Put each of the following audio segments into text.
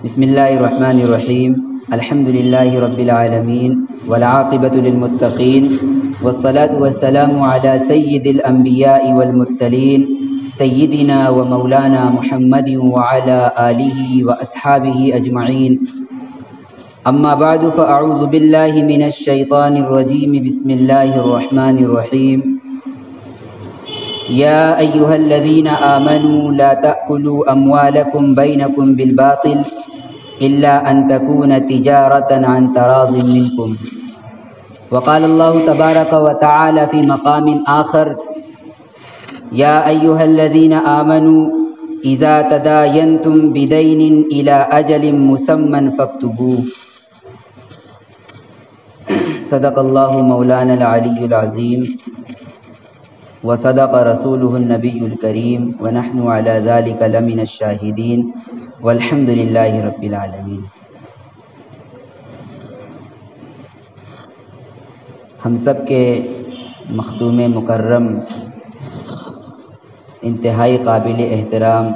بسم الله الرحمن الرحيم. الحمد لله رب العالمين والعاقبة للمتقين والصلاة والسلام على سيد الأنبياء والمرسلين سيدنا ومولانا محمد وعلى آله وأصحابه أجمعين. أما بعد فأعوذ بالله من الشيطان الرجيم. بسم الله الرحمن الرحيم. يا أيها الذين آمنوا لا تأكلوا أموالكم بينكم بالباطل إلا أن تكون تجارة عن تراض منكم. وقال الله تبارك وتعالى في مقام آخر: يا أيها الذين آمنوا إذا تداينتم بدين إلى أجل مسمى فاكتبوه. صدق الله مولانا العلي العظيم وصدق رسوله النبي الكريم ونحن على ذلك لمن الشاهدين والحمد لله رب العالمين. ہم سب کے مختوم مکرم انتہائی قابل احترام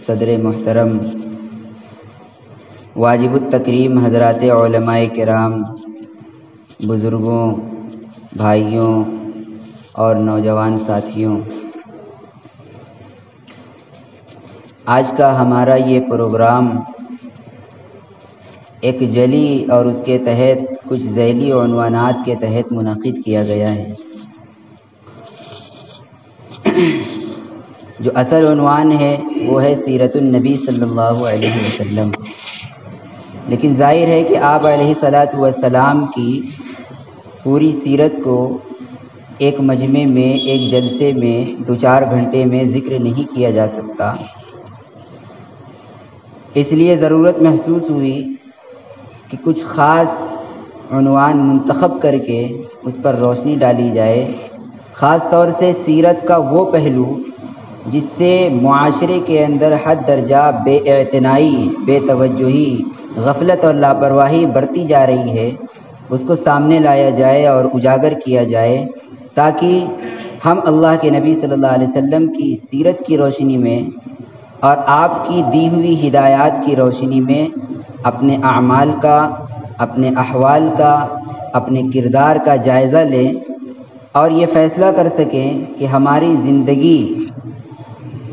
صدر محترم واجب التکریم حضرات علماء کرام، بزرگوں، بھائیوں اور نوجوان ساتھیوں، آج کا ہمارا یہ پروگرام ایک جلی اور اس کے تحت کچھ ذیلی عنوانات کے تحت منعقد کیا گیا ہے. جو اصل عنوان ہے وہ ہے سیرت النبی صلی اللہ علیہ وسلم، لیکن ظاہر ہے کہ آپ علیہ الصلاۃ والسلام کی پوری سیرت کو ایک مجمع میں، ایک جلسے میں، 2-4 گھنٹے میں ذکر نہیں کیا جا سکتا. اس لیے ضرورت محسوس ہوئی کہ کچھ خاص عنوان منتخب کر کے اس پر روشنی ڈالی جائے، خاص طور سے سیرت کا وہ پہلو جس سے معاشرے کے اندر حد درجہ بے اعتنائی، بے توجہی، غفلت اور لاپرواہی برتی جا رہی ہے، اس کو سامنے لایا جائے اور اجاگر کیا جائے، تاکہ ہم اللہ کے نبی صلی اللہ علیہ وسلم کی سیرت کی روشنی میں اور آپ کی دی ہوئی ہدایات کی روشنی میں اپنے اعمال کا، اپنے احوال کا، اپنے کردار کا جائزہ لیں اور یہ فیصلہ کر سکیں کہ ہماری زندگی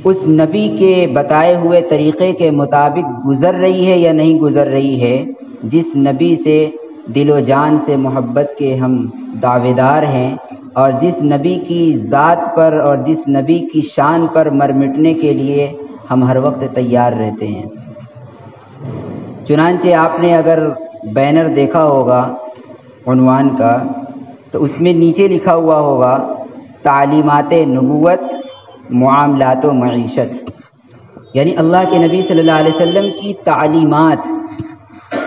اس نبی کے بتائے ہوئے طریقے کے مطابق گزر رہی ہے یا نہیں گزر رہی ہے، جس نبی سے دل و جان سے محبت کے ہم دعوے دار ہیں اور جس نبی کی ذات پر اور جس نبی کی شان پر مر مٹنے کے لیے ہم ہر وقت تیار رہتے ہیں. چنانچہ آپ نے اگر بینر دیکھا ہوگا عنوان کا، تو اس میں نیچے لکھا ہوا ہوگا تعلیمات نبوت، معاملات و معیشت، یعنی اللہ کے نبی صلی اللہ علیہ وسلم کی تعلیمات،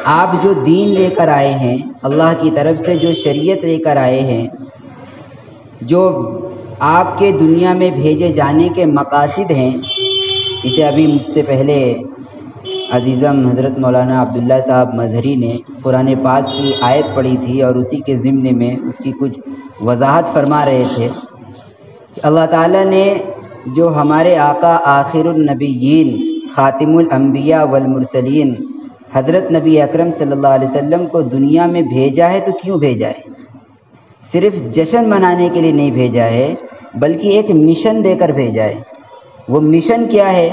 آپ جو دین لے کر آئے ہیں، اللہ کی طرف سے جو شریعت لے کر آئے ہیں، جو آپ کے دنیا میں بھیجے جانے کے مقاصد ہیں. اسے ابھی مجھ سے پہلے عزیزم حضرت مولانا عبداللہ صاحب مظہری نے قرآن پاک کی آیت پڑھی تھی اور اسی کے ضمن میں اس کی کچھ وضاحت فرما رہے تھے کہ اللہ تعالیٰ نے جو ہمارے آقا آخر النبیین، خاتم الانبیاء والمرسلین حضرت نبی اکرم صلی اللہ علیہ وسلم کو دنیا میں بھیجا ہے، تو کیوں بھیجا ہے؟ صرف جشن منانے کے لیے نہیں بھیجا ہے، بلکہ ایک مشن دے کر بھیجا ہے. وہ مشن کیا ہے؟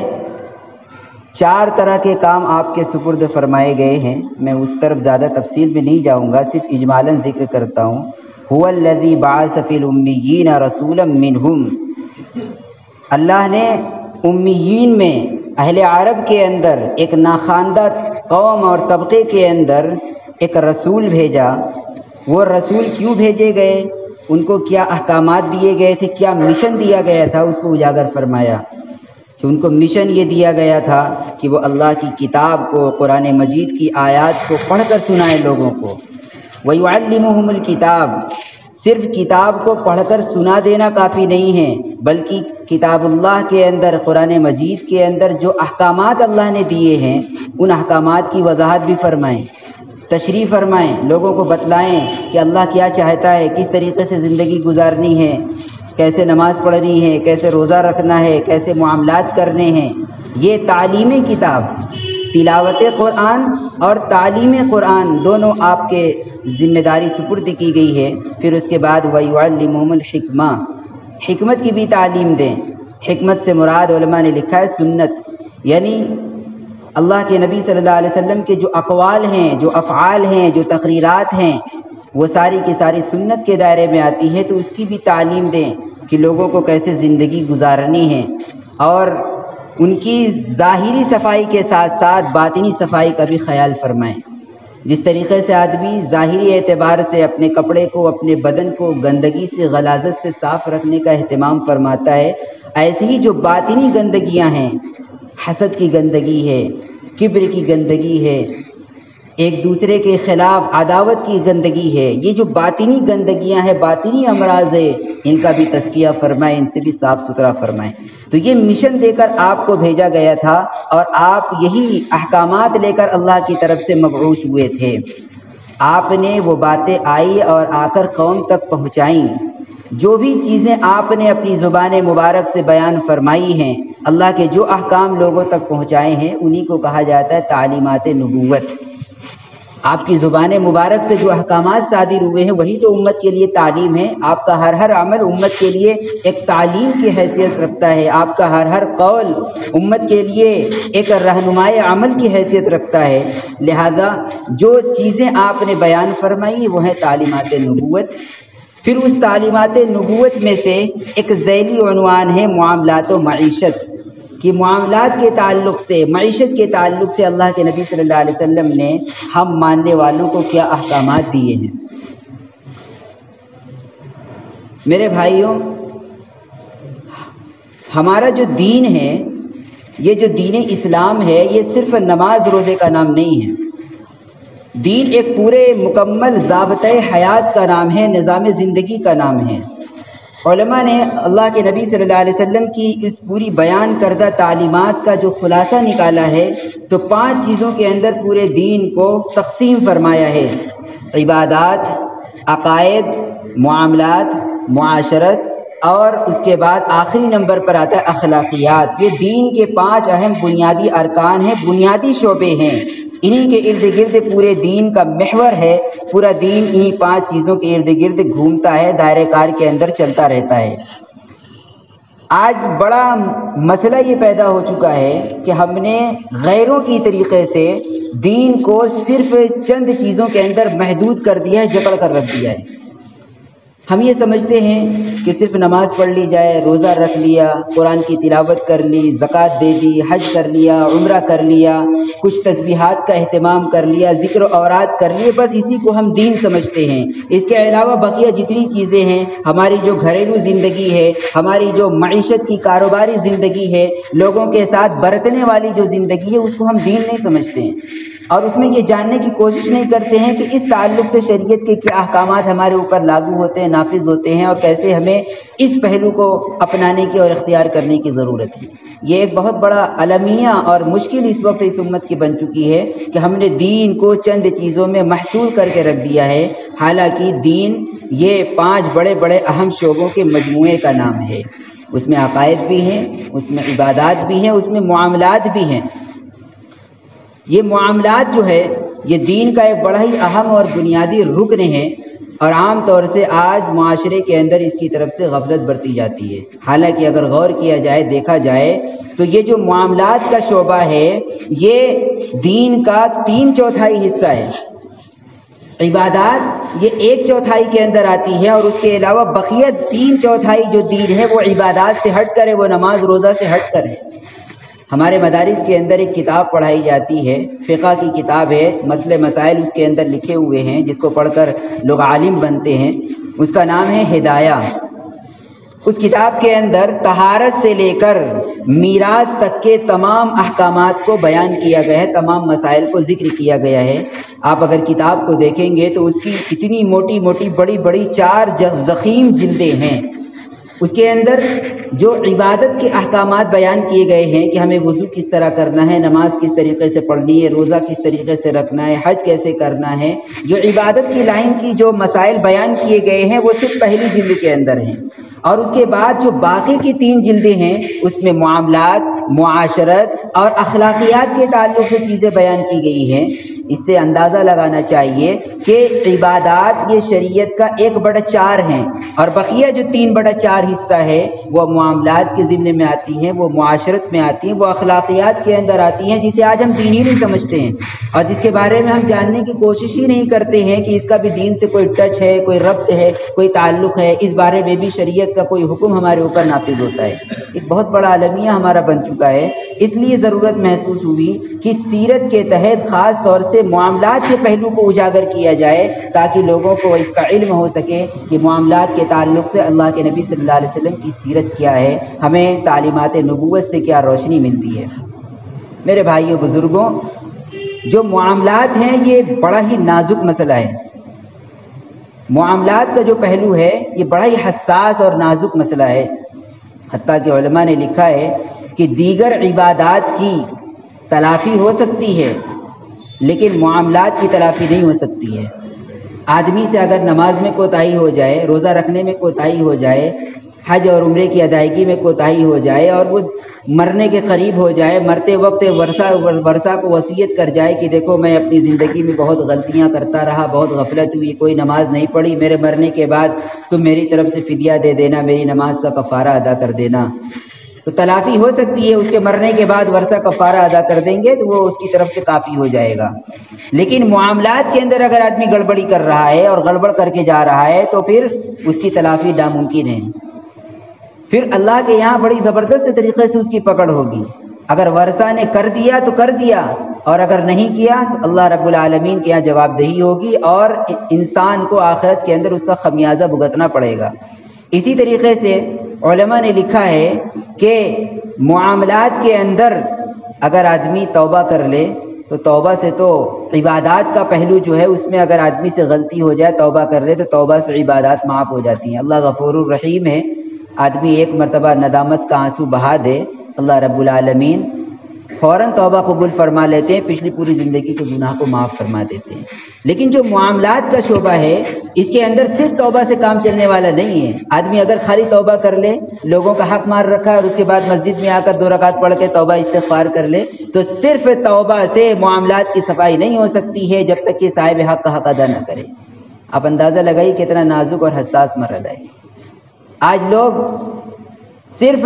4 طرح کے کام آپ کے سپرد فرمائے گئے ہیں. میں اس طرف زیادہ تفصیل میں نہیں جاؤں گا، صرف اجمالاً ذکر کرتا ہوں. هو الذی بعث فی الامیین رسولا منہم، اللہ نے امیین میں، اہل عرب کے اندر، ایک ناخواندہ قوم اور طبقے کے اندر ایک رسول بھیجا. وہ رسول کیوں بھیجے گئے، ان کو کیا احکامات دیے گئے تھے، کیا مشن دیا گیا تھا، اس کو اجاگر فرمایا کہ ان کو مشن یہ دیا گیا تھا کہ وہ اللہ کی کتاب کو، قرآن مجید کی آیات کو پڑھ کر سنائے لوگوں کو. وَيُعَلِّمُهُمُ الْكِتَابَ، صرف کتاب کو پڑھ کر سنا دینا کافی نہیں ہے، بلکہ کتاب اللہ کے اندر، قرآن مجید کے اندر جو احکامات اللہ نے دیے ہیں، ان احکامات کی وضاحت بھی فرمائیں، تشریح فرمائیں، لوگوں کو بتلائیں کہ اللہ کیا چاہتا ہے، کس طریقے سے زندگی گزارنی ہے، کیسے نماز پڑھنی ہے، کیسے روزہ رکھنا ہے، کیسے معاملات کرنے ہیں. یہ تعلیمی کتاب تلاوت قرآن اور تعلیم قرآن دونوں آپ کے ذمہ داری سپرد کی گئی ہے۔ پھر اس کے بعد وَيُعَلِّمُهُمُ الْحِكْمَةَ، حکمت کی بھی تعلیم دیں۔ حکمت سے مراد علماء نے لکھا ہے سنت، یعنی اللہ کے نبی صلی اللہ علیہ وسلم کے جو اقوال ہیں، جو افعال ہیں، جو تقریرات ہیں، وہ ساری کی ساری سنت کے دائرے میں آتی ہے، تو اس کی بھی تعلیم دیں کہ لوگوں کو کیسے زندگی گزارنی ہے، اور ان کی ظاہری صفائی کے ساتھ ساتھ باطنی صفائی کا بھی خیال فرمائیں۔ جس طریقے سے آدمی ظاہری اعتبار سے اپنے کپڑے کو، اپنے بدن کو گندگی سے، غلاظت سے صاف رکھنے کا اہتمام فرماتا ہے، ایسے ہی جو باطنی گندگیاں ہیں، حسد کی گندگی ہے، کبر کی گندگی ہے، ایک دوسرے کے خلاف عداوت کی گندگی ہے، یہ جو باطنی گندگیاں ہیں، باطنی امراض ہے، ان کا بھی تزکیہ فرمائیں، ان سے بھی صاف ستھرا فرمائیں۔ تو یہ مشن دے کر آپ کو بھیجا گیا تھا، اور آپ یہی احکامات لے کر اللہ کی طرف سے مبعوث ہوئے تھے۔ آپ نے وہ باتیں آئی اور آ کر قوم تک پہنچائیں۔ جو بھی چیزیں آپ نے اپنی زبان مبارک سے بیان فرمائی ہیں، اللہ کے جو احکام لوگوں تک پہنچائے ہیں، انہی کو کہا جاتا ہے تعلیمات نبوت۔ آپ کی زبان مبارک سے جو احکامات صادر ہوئے ہیں، وہی تو امت کے لیے تعلیم ہے۔ آپ کا ہر عمل امت کے لیے ایک تعلیم کی حیثیت رکھتا ہے، آپ کا ہر قول امت کے لیے ایک رہنمائے عمل کی حیثیت رکھتا ہے۔ لہذا جو چیزیں آپ نے بیان فرمائی وہ ہیں تعلیمات نبوت۔ پھر اس تعلیمات نبوت میں سے ایک ذیلی عنوان ہے معاملات و معیشت، کہ معاملات کے تعلق سے، معیشت کے تعلق سے اللہ کے نبی صلی اللہ علیہ وسلم نے ہم ماننے والوں کو کیا احکامات دیے ہیں۔ میرے بھائیوں، ہمارا جو دین ہے، یہ جو دین اسلام ہے، یہ صرف نماز روزے کا نام نہیں ہے۔ دین ایک پورے مکمل ضابطۂ حیات کا نام ہے، نظام زندگی کا نام ہے۔ علماء نے اللہ کے نبی صلی اللہ علیہ وسلم کی اس پوری بیان کردہ تعلیمات کا جو خلاصہ نکالا ہے، تو 5 چیزوں کے اندر پورے دین کو تقسیم فرمایا ہے: عبادات، عقائد، معاملات، معاشرت، اور اس کے بعد آخری نمبر پر آتا ہے اخلاقیات۔ یہ دین کے 5 اہم بنیادی ارکان ہیں، بنیادی شعبے ہیں۔ انہی کے ارد گرد پورے دین کا محور ہے، پورا دین انہی 5 چیزوں کے ارد گرد گھومتا ہے، دائرہ کار کے اندر چلتا رہتا ہے۔ آج بڑا مسئلہ یہ پیدا ہو چکا ہے کہ ہم نے غیروں کی طریقے سے دین کو صرف چند چیزوں کے اندر محدود کر دیا ہے، جکڑ کر رکھ دیا ہے۔ ہم یہ سمجھتے ہیں کہ صرف نماز پڑھ لی جائے، روزہ رکھ لیا، قرآن کی تلاوت کر لی، زکوٰۃ دے دی، حج کر لیا، عمرہ کر لیا، کچھ تسبیحات کا اہتمام کر لیا، ذکر و اوراد کر لیے، بس اسی کو ہم دین سمجھتے ہیں۔ اس کے علاوہ بقیہ جتنی چیزیں ہیں، ہماری جو گھریلو زندگی ہے، ہماری جو معیشت کی کاروباری زندگی ہے، لوگوں کے ساتھ برتنے والی جو زندگی ہے، اس کو ہم دین نہیں سمجھتے ہیں، اور اس میں یہ جاننے کی کوشش نہیں کرتے ہیں کہ اس تعلق سے شریعت کے کیا احکامات ہمارے اوپر لاگو ہوتے ہیں، نافذ ہوتے ہیں، اور کیسے ہمیں اس پہلو کو اپنانے کی اور اختیار کرنے کی ضرورت ہے۔ یہ ایک بہت بڑا المیہ اور مشکل اس وقت اس امت کی بن چکی ہے کہ ہم نے دین کو چند چیزوں میں محصور کر کے رکھ دیا ہے، حالانکہ دین یہ 5 بڑے بڑے اہم شعبوں کے مجموعے کا نام ہے۔ اس میں عقائد بھی ہیں، اس میں عبادات بھی ہیں، اس میں معاملات بھی ہیں۔ یہ معاملات جو ہے، یہ دین کا ایک بڑا ہی اہم اور بنیادی رکن ہے، اور عام طور سے آج معاشرے کے اندر اس کی طرف سے غفلت برتی جاتی ہے۔ حالانکہ اگر غور کیا جائے، دیکھا جائے، تو یہ جو معاملات کا شعبہ ہے، یہ دین کا 3/4 حصہ ہے۔ عبادات یہ 1/4 کے اندر آتی ہے، اور اس کے علاوہ بقیہ 3/4 جو دین ہے وہ عبادات سے ہٹ کر ہے، وہ نماز روزہ سے ہٹ کر ہے۔ ہمارے مدارس کے اندر ایک کتاب پڑھائی جاتی ہے، فقہ کی کتاب ہے، مسئلے مسائل اس کے اندر لکھے ہوئے ہیں، جس کو پڑھ کر لوگ عالم بنتے ہیں۔ اس کا نام ہے ہدایہ۔ اس کتاب کے اندر طہارت سے لے کر میراث تک کے تمام احکامات کو بیان کیا گیا ہے، تمام مسائل کو ذکر کیا گیا ہے۔ آپ اگر کتاب کو دیکھیں گے تو اس کی اتنی موٹی موٹی بڑی بڑی 4 ضخیم جلدیں ہیں۔ اس کے اندر جو عبادت کے احکامات بیان کیے گئے ہیں کہ ہمیں وضو کس طرح کرنا ہے، نماز کس طریقے سے پڑھنی ہے، روزہ کس طریقے سے رکھنا ہے، حج کیسے کرنا ہے، جو عبادت کی لائن کی جو مسائل بیان کیے گئے ہیں وہ صرف پہلی جلد کے اندر ہیں، اور اس کے بعد جو باقی کی 3 جلدیں ہیں اس میں معاملات، معاشرت اور اخلاقیات کے تعلق سے چیزیں بیان کی گئی ہیں۔ اس سے اندازہ لگانا چاہیے کہ عبادات یہ شریعت کا 1/4 ہیں، اور بقیہ جو 3/4 حصہ ہے وہ معاملات کے ضمن میں آتی ہیں، وہ معاشرت میں آتی ہیں، وہ اخلاقیات کے اندر آتی ہیں، جسے آج ہم دین ہی نہیں سمجھتے ہیں اور جس کے بارے میں ہم جاننے کی کوشش ہی نہیں کرتے ہیں کہ اس کا بھی دین سے کوئی ٹچ ہے، کوئی ربط ہے، کوئی تعلق ہے، اس بارے میں بھی شریعت کا کوئی حکم ہمارے اوپر نافذ ہوتا ہے۔ ایک بہت بڑا المیہ ہمارا بن چکا ہے، اس لیے ضرورت محسوس ہوئی کہ سیرت کے تحت خاص طور سے معاملات کے پہلو کو اجاگر کیا جائے تاکہ لوگوں کو اس کا علم ہو سکے کہ معاملات کے تعلق سے اللہ کے نبی صلی اللہ علیہ وسلم کی سیرت کیا ہے، ہمیں تعلیمات نبوت سے کیا روشنی ملتی ہے۔ میرے بھائیو بزرگوں، جو معاملات ہیں یہ بڑا ہی نازک مسئلہ ہے۔ معاملات کا جو پہلو ہے یہ بڑا ہی حساس اور نازک مسئلہ ہے، حتیٰ کہ علماء نے لکھا ہے کہ دیگر عبادات کی تلافی ہو سکتی ہے لیکن معاملات کی تلافی نہیں ہو سکتی ہے۔ آدمی سے اگر نماز میں کوتاہی ہو جائے، روزہ رکھنے میں کوتاہی ہو جائے، حج اور عمرے کی ادائیگی میں کوتاہی ہو جائے اور وہ مرنے کے قریب ہو جائے، مرتے وقت ورثہ کو وصیت کر جائے کہ دیکھو میں اپنی زندگی میں بہت غلطیاں کرتا رہا، بہت غفلت ہوئی، کوئی نماز نہیں پڑھی، میرے مرنے کے بعد تم میری طرف سے فدیہ دے دینا، میری نماز کا کفارہ ادا کر دینا، تو تلافی ہو سکتی ہے۔ اس کے مرنے کے بعد ورثہ کفارہ ادا کر دیں گے تو وہ اس کی طرف سے کافی ہو جائے گا۔ لیکن معاملات کے اندر اگر آدمی گڑبڑی کر رہا ہے اور گڑبڑ کر کے جا رہا ہے تو پھر اس کی تلافی ناممکن ہے، پھر اللہ کے یہاں بڑی زبردست طریقے سے اس کی پکڑ ہوگی۔ اگر ورثہ نے کر دیا تو کر دیا، اور اگر نہیں کیا تو اللہ رب العالمین کے یہاں جواب دہی ہوگی اور انسان کو آخرت کے اندر اس کا خمیازہ بھگتنا پڑے گا۔ اسی طریقے سے علماء نے لکھا ہے کہ معاملات کے اندر اگر آدمی توبہ کر لے تو توبہ سے تو عبادات کا پہلو جو ہے اس میں اگر آدمی سے غلطی ہو جائے، توبہ کر لے تو توبہ سے عبادات معاف ہو جاتی ہیں۔ اللہ غفور الرحیم ہے، آدمی ایک مرتبہ ندامت کا آنسو بہا دے، اللہ رب العالمین فوراً توبہ قبول فرما لیتے ہیں، پچھلی پوری زندگی کے گناہ کو معاف فرما دیتے ہیں۔ لیکن جو معاملات کا شعبہ ہے اس کے اندر صرف توبہ سے کام چلنے والا نہیں ہے۔ آدمی اگر خالی توبہ کر لے، لوگوں کا حق مار رکھا ہے اور اس کے بعد مسجد میں آ کر 2 رکعت پڑھ کے توبہ استغفار کر لے تو صرف توبہ سے معاملات کی صفائی نہیں ہو سکتی ہے جب تک کہ صاحب حق کا حق ادا نہ کرے۔ آپ اندازہ لگائیے کتنا نازک اور حساس مرحلہ ہے۔ آج لوگ صرف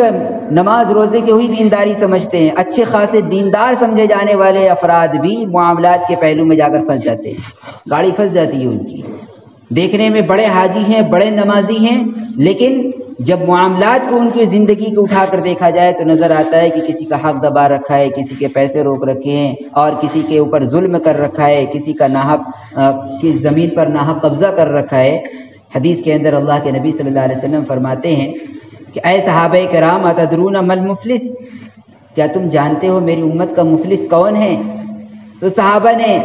نماز روزے کی وہی دینداری سمجھتے ہیں، اچھے خاصے دیندار سمجھے جانے والے افراد بھی معاملات کے پہلو میں جا کر پھنس جاتے ہیں، گاڑی پھنس جاتی ہے ان کی۔ دیکھنے میں بڑے حاجی ہیں، بڑے نمازی ہیں، لیکن جب معاملات کو ان کی زندگی کو اٹھا کر دیکھا جائے تو نظر آتا ہے کہ کسی کا حق دبا رکھا ہے، کسی کے پیسے روک رکھے ہیں اور کسی کے اوپر ظلم کر رکھا ہے، کسی کا ناحق کی زمین پر ناحق قبضہ کر رکھا ہے۔ حدیث کے اندر اللہ کے نبی صلی اللہ علیہ وسلم فرماتے ہیں کہ اے صحابہ کرام اتدرون مل مفلس، کیا تم جانتے ہو میری امت کا مفلس کون ہے؟ تو صحابہ نے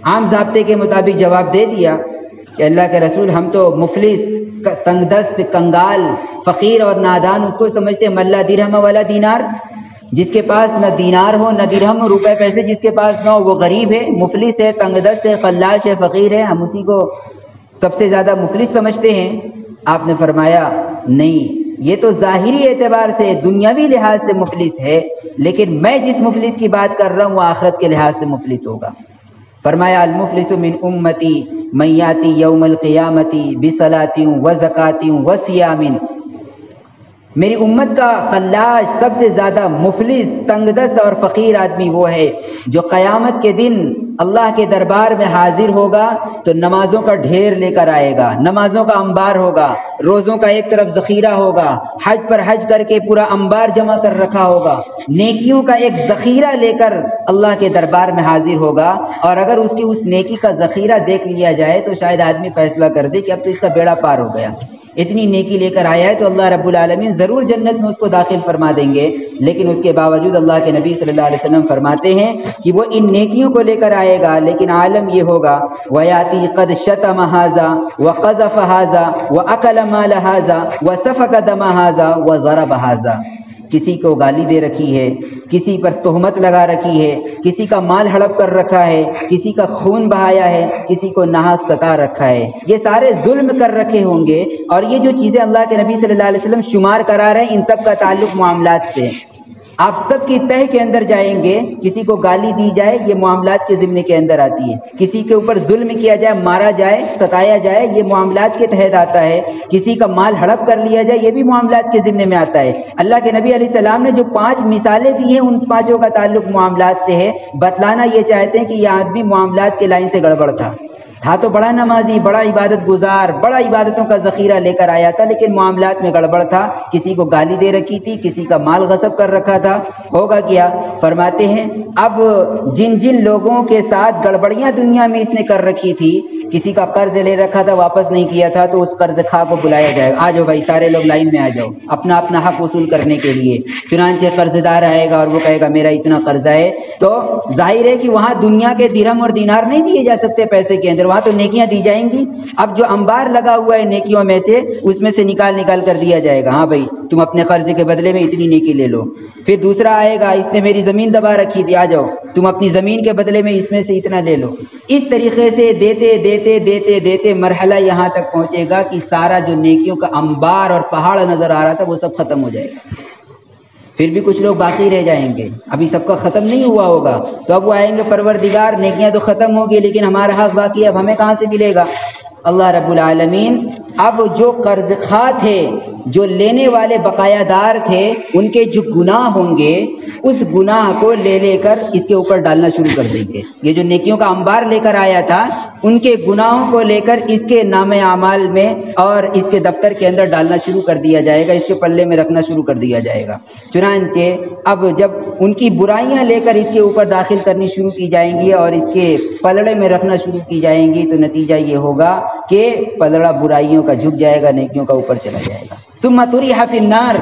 عام ضابطے کے مطابق جواب دے دیا کہ اللہ کے رسول ہم تو مفلس، تنگ دست، کنگال، فقیر اور نادان اس کو سمجھتے ہیں، ملا درہم ولا دینار، جس کے پاس نہ دینار ہو نہ درہم ہو، روپے پیسے جس کے پاس نہ ہو وہ غریب ہے، مفلس ہے، تنگ دست ہے، فلاش ہے، فقیر ہے، ہم اسی کو سب سے زیادہ مفلس سمجھتے ہیں۔ آپ نے فرمایا نہیں، یہ تو ظاہری اعتبار سے دنیاوی لحاظ سے مفلس ہے، لیکن میں جس مفلس کی بات کر رہا ہوں وہ آخرت کے لحاظ سے مفلس ہوگا۔ فرمایا المفلس من امتی من یاتی یوم القیامتی بصلاۃ و زکاۃ و صیام، میری امت کا قلاش سب سے زیادہ مفلس، تنگ دست اور فقیر آدمی وہ ہے جو قیامت کے دن اللہ کے دربار میں حاضر ہوگا تو نمازوں کا ڈھیر لے کر آئے گا، نمازوں کا انبار ہوگا، روزوں کا ایک طرف ذخیرہ ہوگا، حج پر حج کر کے پورا انبار جمع کر رکھا ہوگا، نیکیوں کا ایک ذخیرہ لے کر اللہ کے دربار میں حاضر ہوگا، اور اگر اس نیکی کا ذخیرہ دیکھ لیا جائے تو شاید آدمی فیصلہ کر دے کہ اب تو اس کا بیڑا پار ہو گیا، اتنی نیکی لے کر آیا ہے تو اللہ رب العالمین ضرور جنت میں اس کو داخل فرما دیں گے. لیکن اس کے باوجود اللہ کے نبی صلی اللہ علیہ وسلم فرماتے ہیں کہ وہ ان نیکیوں کو لے کر آئے گا، لیکن عالم یہ ہوگا وَيَأْتِي قَدْ شَتَمَ هَذَا وَقَذَفَ هَذَا وَأَكَلَ مَالَ هَذَا وَسَفَكَ دَمَ هَذَا وَضَرَبَ هَذَا. کسی کو گالی دے رکھی ہے، کسی پر تہمت لگا رکھی ہے، کسی کا مال ہڑپ کر رکھا ہے، کسی کا خون بہایا ہے، کسی کو ناحق ستا رکھا ہے، یہ سارے ظلم کر رکھے ہوں گے. اور یہ جو چیزیں اللہ کے نبی صلی اللہ علیہ وسلم شمار کرا رہے ہیں ان سب کا تعلق معاملات سے. آپ سب کی تہ کے اندر جائیں گے، کسی کو گالی دی جائے یہ معاملات کے ضمن کے اندر آتی ہے، کسی کے اوپر ظلم کیا جائے، مارا جائے، ستایا جائے، یہ معاملات کے تحت آتا ہے. کسی کا مال ہڑپ کر لیا جائے یہ بھی معاملات کے ضمن میں آتا ہے. اللہ کے نبی علیہ السلام نے جو 5 مثالیں دی ہیں ان 5 کا تعلق معاملات سے ہے. بتلانا یہ چاہتے ہیں کہ یہ آدمی معاملات کے لائن سے گڑبڑ تھا تو بڑا نمازی، بڑا عبادت گزار، بڑا عبادتوں کا ذخیرہ لے کر آیا تھا، لیکن معاملات میں گڑبڑ تھا. کسی کو گالی دے رکھی تھی، کسی کا مال غصب کر رکھا تھا. ہوگا کیا؟ فرماتے ہیں اب جن جن لوگوں کے ساتھ گڑبڑیاں دنیا میں اس نے کر رکھی تھی، کسی کا قرض لے رکھا تھا واپس نہیں کیا تھا تو اس قرض خواہ کو بلایا جائے گا، آ جاؤ بھائی سارے لوگ لائن میں آ جاؤ اپنا اپنا حق وصول کرنے کے لیے. چنانچہ قرض دار آئے گا اور وہ کہے گا میرا اتنا قرضہ ہے. تو ظاہر ہے کہ وہاں دنیا کے درہم اور دینار نہیں دیے جا سکتے پیسے کے اندر، وہاں تو نیکیاں دی جائیں گی. اب جو انبار لگا ہوا ہے نیکیوں میں سے اس میں سے نکال کر دیا جائے گا، ہاں بھائی تم اپنے قرض کے بدلے میں اتنی نیکی لے لو. پھر دوسرا آئے گا اس نے میری زمین دبا رکھی تھی، آ جاؤ تم اپنی زمین کے بدلے میں اس میں سے اتنا لے لو. اس طریقے سے دیتے دیتے دیتے دیتے مرحلہ یہاں تک پہنچے گا کہ سارا جو نیکیوں کا انبار اور پہاڑ نظر آ رہا تھا وہ سب ختم ہو جائے گا. پھر بھی کچھ لوگ باقی رہ جائیں گے، ابھی سب کا ختم نہیں ہوا ہوگا. تو اب وہ آئیں گے پروردگار نیکیاں تو ختم ہوگی لیکن ہمارا حق باقی ہے، اب ہمیں کہاں سے ملے گا؟ اللہ رب العالمین اب جو قرض خواہ تھے، جو لینے والے بقایا دار تھے، ان کے جو گناہ ہوں گے اس گناہ کو لے کر اس کے اوپر ڈالنا شروع کر دیں گے. یہ جو نیکیوں کا انبار لے کر آیا تھا ان کے گناہوں کو لے کر اس کے نام اعمال میں اور اس کے دفتر کے اندر ڈالنا شروع کر دیا جائے گا، اس کے پلے میں رکھنا شروع کر دیا جائے گا. چنانچہ اب جب ان کی برائیاں لے کر اس کے اوپر داخل کرنی شروع کی جائیں گی اور اس کے پلڑے میں رکھنا شروع کی جائیں گی تو نتیجہ یہ ہوگا کہ پلڑا برائیوں کا جھک جائے گا، نیکیوں کا اوپر چلا جائے گا. ثم طرح فی النار،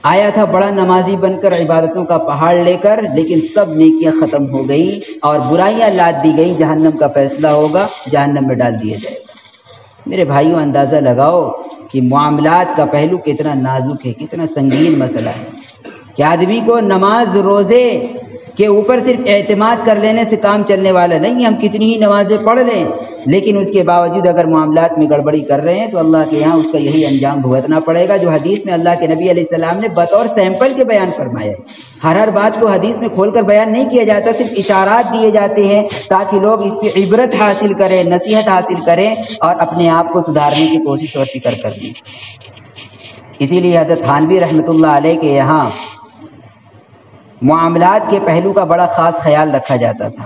آیا تھا بڑا نمازی بن کر عبادتوں کا پہاڑ لے کر، لیکن سب نیکیاں ختم ہو گئی اور برائیاں لاد دی گئی. جہنم کا فیصلہ ہوگا، جہنم میں ڈال دیا جائے گا. میرے بھائیوں اندازہ لگاؤ کہ معاملات کا پہلو کتنا نازک ہے، کتنا سنگین مسئلہ ہے کہ آدمی کو نماز روزے کے اوپر صرف اعتماد کر لینے سے کام چلنے والا نہیں. ہم کتنی ہی نمازیں پڑھ لیں لیکن اس کے باوجود اگر معاملات میں گڑبڑی کر رہے ہیں تو اللہ کے یہاں اس کا یہی انجام بھگتنا پڑے گا جو حدیث میں اللہ کے نبی علیہ السلام نے بطور سیمپل کے بیان فرمایا ہے. ہر بات کو حدیث میں کھول کر بیان نہیں کیا جاتا، صرف اشارات دیے جاتے ہیں تاکہ لوگ اس سے عبرت حاصل کریں، نصیحت حاصل کریں اور اپنے آپ کو سدھارنے کی کوشش اور فکر کر دیں. اسی لیے حضرت تھانوی رحمۃ اللہ علیہ کے یہاں معاملات کے پہلو کا بڑا خاص خیال رکھا جاتا تھا.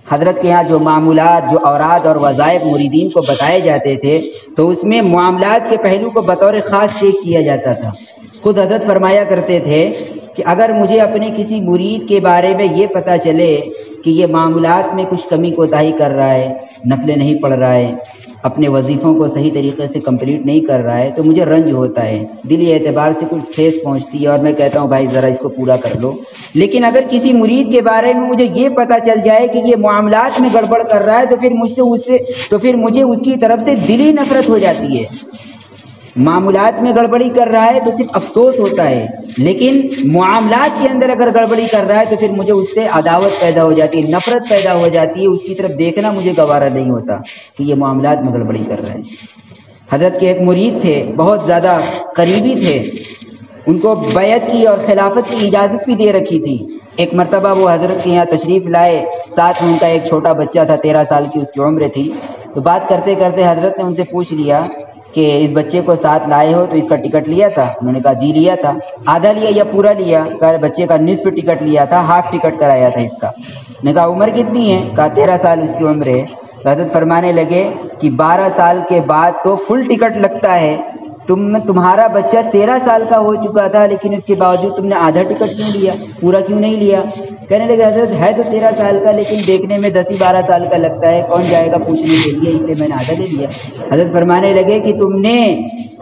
حضرت کے یہاں جو معمولات، جو اوراد اور وظائف مریدین کو بتائے جاتے تھے تو اس میں معاملات کے پہلو کو بطور خاص چیک کیا جاتا تھا. خود حضرت فرمایا کرتے تھے کہ اگر مجھے اپنے کسی مرید کے بارے میں یہ پتہ چلے کہ یہ معاملات میں کچھ کمی کوتاہی کر رہا ہے، نفلیں نہیں پڑھ رہا ہے، اپنے وظیفوں کو صحیح طریقے سے کمپلیٹ نہیں کر رہا ہے تو مجھے رنج ہوتا ہے، دلی اعتبار سے کچھ ٹھیس پہنچتی ہے اور میں کہتا ہوں بھائی ذرا اس کو پورا کر لو. لیکن اگر کسی مرید کے بارے میں مجھے یہ پتہ چل جائے کہ یہ معاملات میں گڑبڑ کر رہا ہے تو پھر مجھے اس کی طرف سے دلی نفرت ہو جاتی ہے. معاملات میں گڑبڑی کر رہا ہے تو صرف افسوس ہوتا ہے، لیکن معاملات کے اندر اگر گڑبڑی کر رہا ہے تو پھر مجھے اس سے عداوت پیدا ہو جاتی ہے، نفرت پیدا ہو جاتی ہے، اس کی طرف دیکھنا مجھے گوارا نہیں ہوتا کہ یہ معاملات میں گڑبڑی کر رہا ہے. حضرت کے ایک مرید تھے، بہت زیادہ قریبی تھے، ان کو بیعت کی اور خلافت کی اجازت بھی دے رکھی تھی. ایک مرتبہ وہ حضرت کے یہاں تشریف لائے، ساتھ میں ان کا ایک چھوٹا بچہ تھا، 13 سال کی اس کی عمر تھی. تو بات کرتے کرتے حضرت نے ان سے پوچھ لیا کہ اس بچے کو ساتھ لائے ہو تو اس کا ٹکٹ لیا تھا؟ انہوں نے کہا جی لیا تھا. آدھا لیا یا پورا لیا؟ کہا بچے کا نصف ٹکٹ لیا تھا، ہاف ٹکٹ کرایا تھا اس کا. میں کہا عمر کتنی ہے؟ کہا 13 سال اس کی عمر ہے. حضرت فرمانے لگے کہ 12 سال کے بعد تو فل ٹکٹ لگتا ہے تمہارا بچہ 13 سال کا ہو چکا تھا لیکن اس کے باوجود تم نے آدھا ٹکٹ کیوں لیا، پورا کیوں نہیں لیا؟ کہنے لگے حضرت ہے تو 13 سال کا لیکن دیکھنے میں 10-12 سال کا لگتا ہے، کون جائے گا پوچھنے کے لیے، اس لیے میں نے آدھا لے لیا۔ حضرت فرمانے لگے کہ تم نے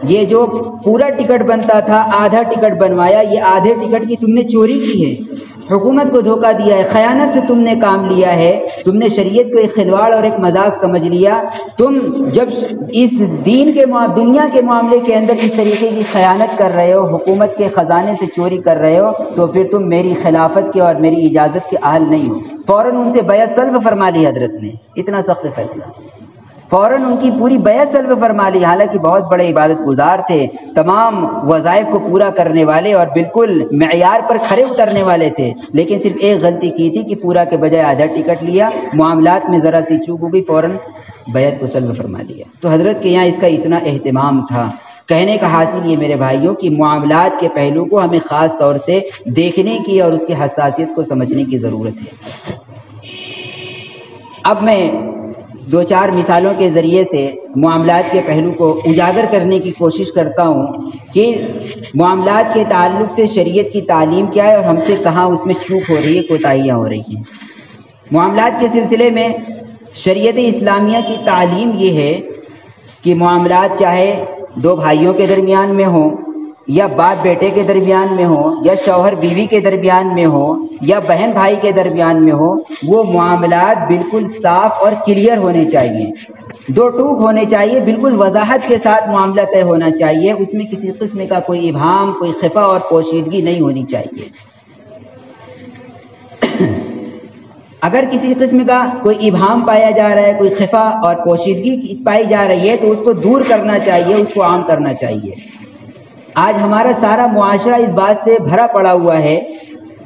یہ جو پورا ٹکٹ بنتا تھا آدھا ٹکٹ بنوایا، یہ آدھے ٹکٹ کی تم نے چوری کی ہے، حکومت کو دھوکہ دیا ہے، خیانت سے تم نے کام لیا ہے، تم نے شریعت کو ایک کھلواڑ اور ایک مذاق سمجھ لیا۔ تم جب اس دنیا کے معاملے کے اندر اس طریقے کی خیانت کر رہے ہو، حکومت کے خزانے سے چوری کر رہے ہو، تو پھر تم میری خلافت کے اور میری اجازت کے اہل نہیں ہو۔ فوراً ان سے بیعت سلب فرما لی حضرت نے، اتنا سخت فیصلہ، فوراً ان کی پوری بیعت سلب فرما لی، حالانکہ بہت بڑے عبادت گزار تھے، تمام وظائف کو پورا کرنے والے اور بالکل معیار پر کھڑے اترنے والے تھے، لیکن صرف ایک غلطی کی تھی کہ پورا کے بجائے آدھا ٹکٹ لیا، معاملات میں ذرا سی چوک ہو گئی، فوراً بیعت کو سلب فرما لیا۔ تو حضرت کے یہاں اس کا اتنا اہتمام تھا۔ کہنے کا حاصل یہ میرے بھائیوں کہ معاملات کے پہلو کو ہمیں خاص طور سے دیکھنے کی اور اس کی حساسیت کو سمجھنے کی ضرورت ہے۔ اب میں 2-4 مثالوں کے ذریعے سے معاملات کے پہلو کو اجاگر کرنے کی کوشش کرتا ہوں کہ معاملات کے تعلق سے شریعت کی تعلیم کیا ہے اور ہم سے کہاں اس میں چوک ہو رہی ہے، کوتاہیاں ہو رہی ہیں۔ معاملات کے سلسلے میں شریعت اسلامیہ کی تعلیم یہ ہے کہ معاملات چاہے 2 بھائیوں کے درمیان میں ہوں، یا باپ بیٹے کے درمیان میں ہو، یا شوہر بیوی کے درمیان میں ہو، یا بہن بھائی کے درمیان میں ہو، وہ معاملات بالکل صاف اور کلیئر ہونے چاہیے، 2 ٹوک ہونے چاہیے، بالکل وضاحت کے ساتھ معاملہ طے ہونا چاہیے، اس میں کسی قسم کا کوئی ابہام، کوئی خفا اور پوشیدگی نہیں ہونی چاہیے۔ اگر کسی قسم کا کوئی ابہام پایا جا رہا ہے، کوئی خفا اور پوشیدگی پائی جا رہی ہے، تو اس کو دور کرنا چاہیے، اس کو عام کرنا چاہیے۔ آج ہمارا سارا معاشرہ اس بات سے بھرا پڑا ہوا ہے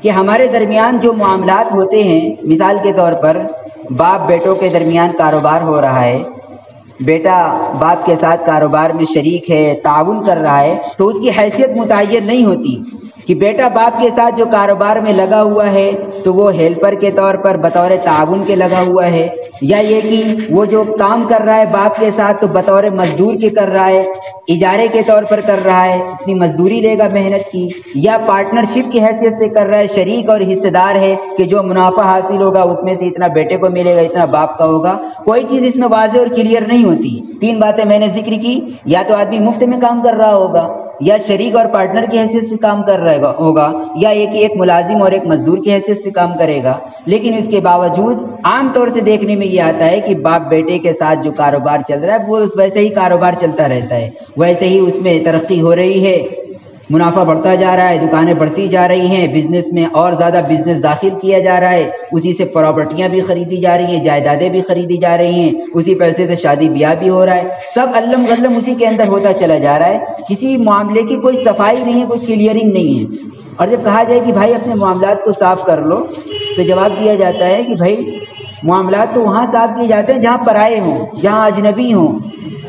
کہ ہمارے درمیان جو معاملات ہوتے ہیں، مثال کے طور پر باپ بیٹوں کے درمیان کاروبار ہو رہا ہے، بیٹا باپ کے ساتھ کاروبار میں شریک ہے، تعاون کر رہا ہے، تو اس کی حیثیت متعین نہیں ہوتی کہ بیٹا باپ کے ساتھ جو کاروبار میں لگا ہوا ہے تو وہ ہیلپر کے طور پر بطور تعاون کے لگا ہوا ہے، یا یہ کہ وہ جو کام کر رہا ہے باپ کے ساتھ تو بطور مزدور کے کر رہا ہے، اجارے کے طور پر کر رہا ہے، اپنی مزدوری لے گا محنت کی، یا پارٹنرشپ کی حیثیت سے کر رہا ہے، شریک اور حصے دار ہے کہ جو منافع حاصل ہوگا اس میں سے اتنا بیٹے کو ملے گا، اتنا باپ کا ہوگا۔ کوئی چیز اس میں واضح اور کلیئر نہیں ہوتی۔ 3 باتیں میں نے ذکر کی، یا تو آدمی مفت میں کام کر رہا ہوگا، یا شریک اور پارٹنر کی حیثیت سے کام کر رہا ہوگا، یا ایک ملازم اور ایک مزدور کی حیثیت سے کام کرے گا۔ لیکن اس کے باوجود عام طور سے دیکھنے میں یہ آتا ہے کہ باپ بیٹے کے ساتھ جو کاروبار چل رہا ہے وہ ویسے ہی کاروبار چلتا رہتا ہے، ویسے ہی اس میں ترقی ہو رہی ہے، منافع بڑھتا جا رہا ہے، دکانیں بڑھتی جا رہی ہیں، بزنس میں اور زیادہ بزنس داخل کیا جا رہا ہے، اسی سے پراپرٹیاں بھی خریدی جا رہی ہیں، جائیدادیں بھی خریدی جا رہی ہیں، اسی پیسے سے شادی بیاہ بھی ہو رہا ہے، سب علم غلم اسی کے اندر ہوتا چلا جا رہا ہے۔ کسی معاملے کی کوئی صفائی نہیں ہے، کوئی کلیئرنگ نہیں ہے۔ اور جب کہا جائے کہ بھائی اپنے معاملات کو صاف کر لو تو جواب دیا جاتا ہے کہ بھائی معاملات تو وہاں صاف کیے جاتے ہیں جہاں پرائے ہوں، جہاں اجنبی ہوں۔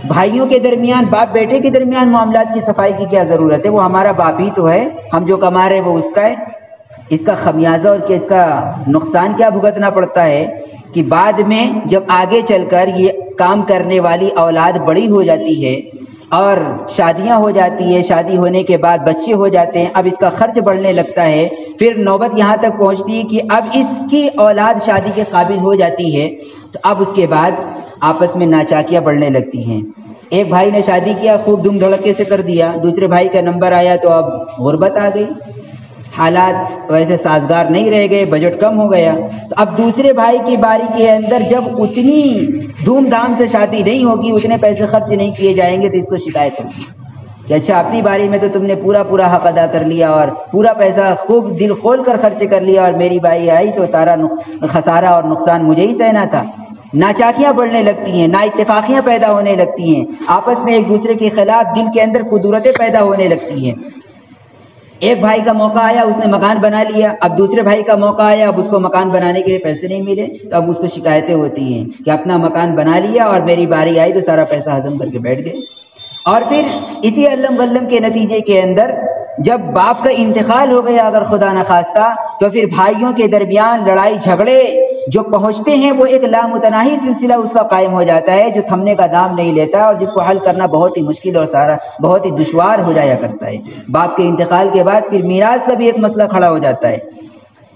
بھائیوں کے درمیان، باپ بیٹے کے درمیان معاملات کی صفائی کی کیا ضرورت ہے؟ وہ ہمارا باپ ہی تو ہے، ہم جو کما رہے ہیں وہ اس کا ہے، اس کا خمیازہ اور اس کا نقصان کیا بھگتنا پڑتا ہے کہ بعد میں جب آگے چل کر یہ کام کرنے والی اولاد بڑی ہو جاتی ہے اور شادیاں ہو جاتی ہے، شادی ہونے کے بعد بچے ہو جاتے ہیں، اب اس کا خرچ بڑھنے لگتا ہے، پھر نوبت یہاں تک پہنچتی ہے کہ اب اس کی اولاد شادی کے قابل ہو جاتی ہے، تو اب اس کے بعد آپس میں ناچاکیاں بڑھنے لگتی ہیں۔ ایک بھائی نے شادی کیا، خوب دھوم دھڑکے سے کر دیا، دوسرے بھائی کا نمبر آیا تو اب غربت آ گئی، حالات ویسے سازگار نہیں رہ گئے، بجٹ کم ہو گیا، تو اب دوسرے بھائی کی باری کے اندر جب اتنی دھوم دھام سے شادی نہیں ہوگی، اتنے پیسے خرچ نہیں کیے جائیں گے تو اس کو شکایت ہوگی کہ اچھا اپنی باری میں تو تم نے پورا حق ادا کر لیا اور پورا پیسہ خوب دل کھول کر خرچ کر لیا، اور میری باری آئی تو سارا خسارہ اور نقصان مجھے ہی سہنا تھا۔ ناچاکیاں بڑھنے لگتی ہیں، نا اتفاقیاں پیدا ہونے لگتی ہیں، آپس میں ایک دوسرے کے خلاف دل کے اندر قدرتیں پیدا ہونے لگتی ہیں۔ ایک بھائی کا موقع آیا، اس نے مکان بنا لیا، اب دوسرے بھائی کا موقع آیا، اب اس کو مکان بنانے کے لیے پیسے نہیں ملے، تو اب اس کو شکایتیں ہوتی ہیں کہ اپنا مکان بنا لیا اور میری باری آئی تو سارا پیسہ ہضم کر کے بیٹھ گئے۔ اور پھر اسی علم غلم کے نتیجے کے اندر جب باپ کا انتقال ہو گیا اگر خدا نخواستہ، تو پھر بھائیوں کے درمیان لڑائی جھگڑے جو پہنچتے ہیں وہ ایک لامتناہی سلسلہ اس کا قائم ہو جاتا ہے جو تھمنے کا نام نہیں لیتا اور جس کو حل کرنا بہت ہی مشکل اور بہت ہی دشوار ہو جایا کرتا ہے۔ باپ کے انتقال کے بعد پھر میراث کا بھی ایک مسئلہ کھڑا ہو جاتا ہے۔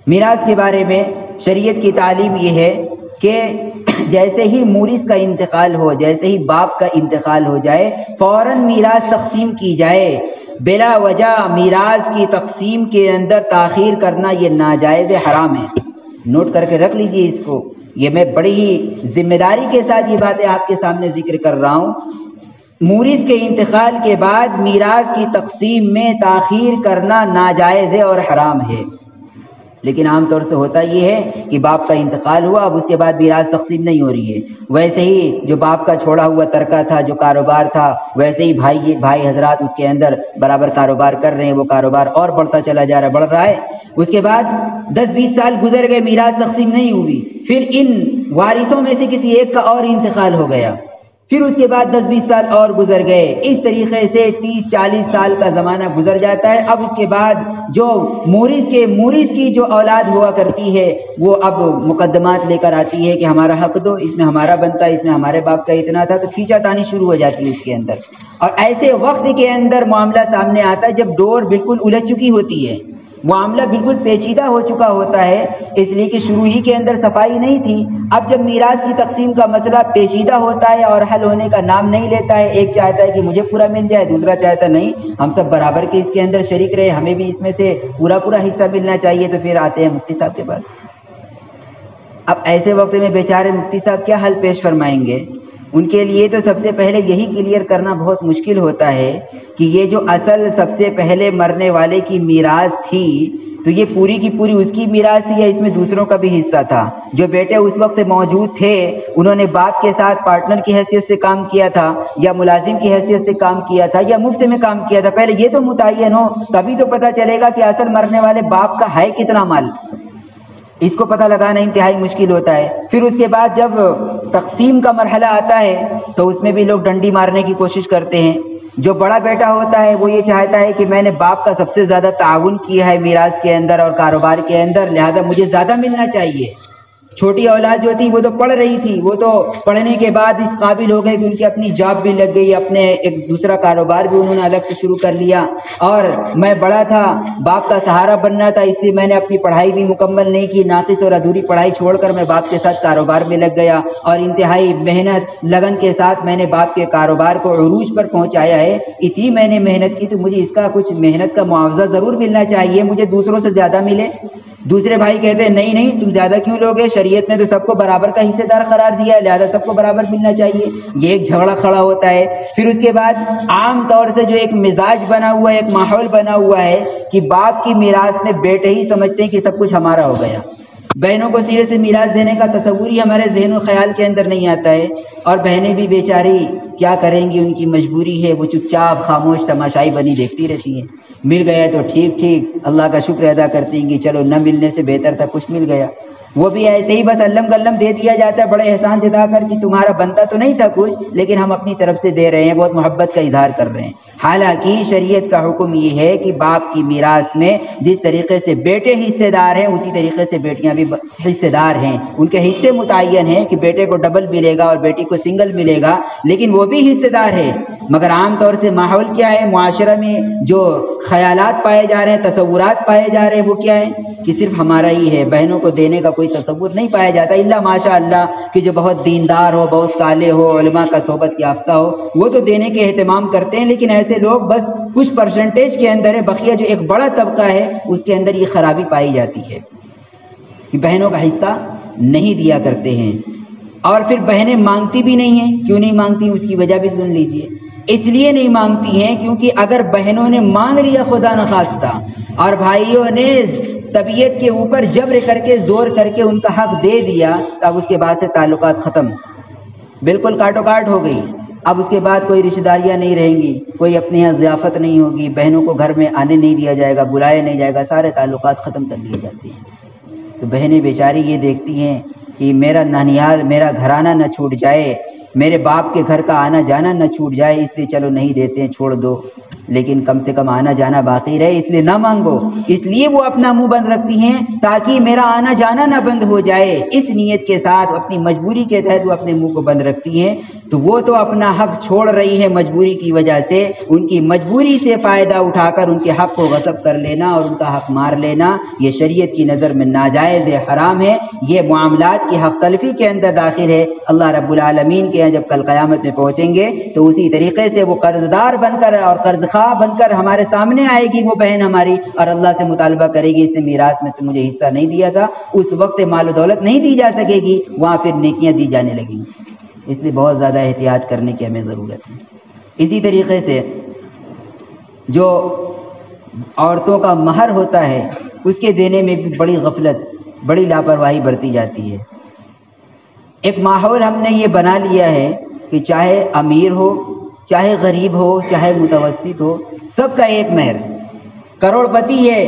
میراث کے بارے میں شریعت کی تعلیم یہ ہے کہ جیسے ہی مورث کا انتقال ہو، جیسے ہی باپ کا انتقال ہو جائے، فوراً میراث تقسیم کی جائے۔ بلا وجہ میراث کی تقسیم کے اندر تاخیر کرنا یہ ناجائز حرام ہے۔ نوٹ کر کے رکھ لیجئے اس کو، یہ میں بڑی ہی ذمہ داری کے ساتھ یہ باتیں آپ کے سامنے ذکر کر رہا ہوں۔ مورث کے انتقال کے بعد میراث کی تقسیم میں تاخیر کرنا ناجائز ہے اور حرام ہے، لیکن عام طور سے ہوتا یہ ہے کہ باپ کا انتقال ہوا، اب اس کے بعد میراث تقسیم نہیں ہو رہی ہے۔ ویسے ہی جو باپ کا چھوڑا ہوا ترکہ تھا، جو کاروبار تھا، ویسے ہی بھائی حضرات اس کے اندر برابر کاروبار کر رہے ہیں، وہ کاروبار اور بڑھتا چلا جا رہا ہے، بڑھ رہا ہے۔ اس کے بعد 10-20 سال گزر گئے، میراث تقسیم نہیں ہوئی، پھر ان وارثوں میں سے کسی ایک کا اور انتقال ہو گیا، پھر اس کے بعد 10-20 سال اور گزر گئے، اس طریقے سے 30-40 سال کا زمانہ گزر جاتا ہے۔ اب اس کے بعد جو مورث کی جو اولاد ہوا کرتی ہے وہ اب مقدمات لے کر آتی ہے کہ ہمارا حق دو، اس میں ہمارا بنتا ہے، اس میں ہمارے باپ کا اتنا تھا، تو کھینچا تانی شروع ہو جاتی ہے اس کے اندر۔ اور ایسے وقت کے اندر معاملہ سامنے آتا ہے جب ڈور بالکل الجھ چکی ہوتی ہے، معاملہ بالکل پیچیدہ ہو چکا ہوتا ہے، اس لیے کہ شروع ہی کے اندر صفائی نہیں تھی۔ اب جب میراث کی تقسیم کا مسئلہ پیچیدہ ہوتا ہے اور حل ہونے کا نام نہیں لیتا ہے، ایک چاہتا ہے کہ مجھے پورا مل جائے، دوسرا چاہتا نہیں ہم سب برابر کے اس کے اندر شریک رہے، ہمیں بھی اس میں سے پورا حصہ ملنا چاہیے، تو پھر آتے ہیں مفتی صاحب کے پاس۔ اب ایسے وقت میں بیچارے مفتی صاحب کیا حل پیش فرمائیں گے؟ ان کے لیے تو سب سے پہلے یہی کلیئر کرنا بہت مشکل ہوتا ہے کہ یہ جو اصل سب سے پہلے مرنے والے کی میراث تھی، تو یہ پوری کی پوری اس کی میراث تھی یا اس میں دوسروں کا بھی حصہ تھا؟ جو بیٹے اس وقت موجود تھے انہوں نے باپ کے ساتھ پارٹنر کی حیثیت سے کام کیا تھا یا ملازم کی حیثیت سے کام کیا تھا یا مفت میں کام کیا تھا؟ پہلے یہ تو متعین ہو، تبھی تو پتہ چلے گا کہ اصل مرنے والے باپ کا ہے کتنا مال۔ اس کو پتہ لگانا انتہائی مشکل ہوتا ہے۔ پھر اس کے بعد جب تقسیم کا مرحلہ آتا ہے تو اس میں بھی لوگ ڈنڈی مارنے کی کوشش کرتے ہیں۔ جو بڑا بیٹا ہوتا ہے وہ یہ چاہتا ہے کہ میں نے باپ کا سب سے زیادہ تعاون کیا ہے میراث کے اندر اور کاروبار کے اندر، لہذا مجھے زیادہ ملنا چاہیے۔ چھوٹی اولاد جو تھی وہ تو پڑھ رہی تھی، وہ تو پڑھنے کے بعد اس قابل ہو گئے کہ ان کی اپنی جاب بھی لگ گئی، اپنے ایک دوسرا کاروبار بھی انہوں نے الگ سے شروع کر لیا، اور میں بڑا تھا، باپ کا سہارا بننا تھا، اس لیے میں نے اپنی پڑھائی بھی مکمل نہیں کی، ناقص اور ادھوری پڑھائی چھوڑ کر میں باپ کے ساتھ کاروبار میں لگ گیا اور انتہائی محنت لگن کے ساتھ میں نے باپ کے کاروبار کو عروج پر پہنچایا ہے۔ اتنی میں نے محنت کی تو مجھے اس کا کچھ محنت کا معاوضہ ضرور ملنا چاہیے، مجھے دوسروں سے زیادہ ملے۔ دوسرے بھائی کہتے ہیں نہیں نہیں، تم زیادہ کیوں لوگے، شریعت نے تو سب کو برابر کا حصے دار قرار دیا ہے، لہذا سب کو برابر ملنا چاہیے۔ یہ ایک جھگڑا کھڑا ہوتا ہے۔ پھر اس کے بعد عام طور سے جو ایک مزاج بنا ہوا ہے، ایک ماحول بنا ہوا ہے کہ باپ کی میراث میں بیٹے ہی سمجھتے ہیں کہ سب کچھ ہمارا ہو گیا، بہنوں کو سیرے سے میراث دینے کا تصور ہی ہمارے ذہن و خیال کے اندر نہیں آتا ہے، اور بہنیں بھی بیچاری کیا کریں گی، ان کی مجبوری ہے، وہ چپ چاپ خاموش تماشائی بنی دیکھتی رہتی ہیں۔ مل گیا تو ٹھیک ٹھیک اللہ کا شکر ادا کرتی ہیں کہ چلو نہ ملنے سے بہتر تھا کچھ مل گیا، وہ بھی ایسے ہی بس علم گلم دے دیا جاتا ہے بڑے احسان جتا کر کہ تمہارا بنتا تو نہیں تھا کچھ، لیکن ہم اپنی طرف سے دے رہے ہیں، بہت محبت کا اظہار کر رہے ہیں۔ حالانکہ شریعت کا حکم یہ ہے کہ باپ کی میراث میں جس طریقے سے بیٹے حصے دار ہیں اسی طریقے سے بیٹیاں بھی حصے دار ہیں، ان کے حصے متعین ہیں کہ بیٹے کو ڈبل ملے گا اور بیٹی کو سنگل ملے گا، لیکن وہ بھی حصے دار ہے۔ مگر عام طور سے ماحول کیا ہے، معاشرہ میں جو خیالات پائے جا رہے ہیں، تصورات پائے جا رہے ہیں، وہ کیا ہے کہ صرف ہمارا ہی ہے، بہنوں کو دینے کا کوئی تصور نہیں پایا جاتا، الا ماشاء اللہ کہ جو بہت دیندار ہو، بہت صالح ہو، علماء کا صحبت یافتہ ہو، وہ تو دینے کے اہتمام کرتے ہیں، لیکن ایسے لوگ بس کچھ پرسنٹیج کے اندر ہے، بقیہ جو ایک بڑا طبقہ ہے اس کے اندر یہ خرابی پائی جاتی ہے کہ بہنوں کا حصہ نہیں دیا کرتے ہیں۔ اور پھر بہنیں مانگتی بھی نہیں ہیں، کیوں نہیں مانگتی اس کی وجہ بھی سن لیجئے۔ اس لیے نہیں مانگتی ہیں کیونکہ اگر بہنوں نے مانگ لیا خدا نخواستہ اور بھائیوں نے طبیعت کے اوپر جبر کر کے زور کر کے ان کا حق دے دیا، تو اب اس کے بعد سے تعلقات ختم، بالکل کاٹو کاٹ ہو گئی۔ اب اس کے بعد کوئی رشتہ داریاں نہیں رہیں گی، کوئی اپنے یہاں ضیافت نہیں ہوگی، بہنوں کو گھر میں آنے نہیں دیا جائے گا، بلایا نہیں جائے گا، سارے تعلقات ختم کر لیے جاتے ہیں۔ تو بہنیں بیچاری یہ دیکھتی ہیں کہ میرا نانیال، میرا گھرانہ نہ چھوٹ جائے، میرے باپ کے گھر کا آنا جانا نہ چھوٹ جائے، اس لیے چلو نہیں دیتے ہیں، چھوڑ دو۔ لیکن کم سے کم آنا جانا باقی رہے، اس لیے نہ مانگو، اس لیے وہ اپنا منہ بند رکھتی ہیں تاکہ میرا آنا جانا نہ بند ہو جائے۔ اس نیت کے ساتھ اپنی مجبوری کے تحت وہ اپنے منہ کو بند رکھتی ہیں، تو وہ تو اپنا حق چھوڑ رہی ہے مجبوری کی وجہ سے، ان کی مجبوری سے فائدہ اٹھا کر ان کے حق کو غصب کر لینا اور ان کا حق مار لینا، یہ شریعت کی نظر میں ناجائز ہے، حرام ہے، یہ معاملات کی حق تلفی کے اندر داخل ہے۔ اللہ رب العالمین کے یہاں جب کل قیامت میں پہنچیں گے تو اسی طریقے سے وہ قرض دار بن کر اور قرض خواہ بن کر ہمارے سامنے آئے گی وہ بہن ہماری، اور اللہ سے مطالبہ کرے گی اس نے میراث میں سے مجھے حصہ نہیں دیا تھا۔ اس وقت مال و دولت نہیں دی جا سکے گی، وہاں پھر نیکیاں دی جانے لگیں گی۔ اس لیے بہت زیادہ احتیاط کرنے کی ہمیں ضرورت ہے۔ اسی طریقے سے جو عورتوں کا مہر ہوتا ہے اس کے دینے میں بھی بڑی غفلت، بڑی لاپرواہی برتی جاتی ہے۔ ایک ماحول ہم نے یہ بنا لیا ہے کہ چاہے امیر ہو، چاہے غریب ہو، چاہے متوسط ہو، سب کا ایک مہر۔ کروڑ پتی ہے،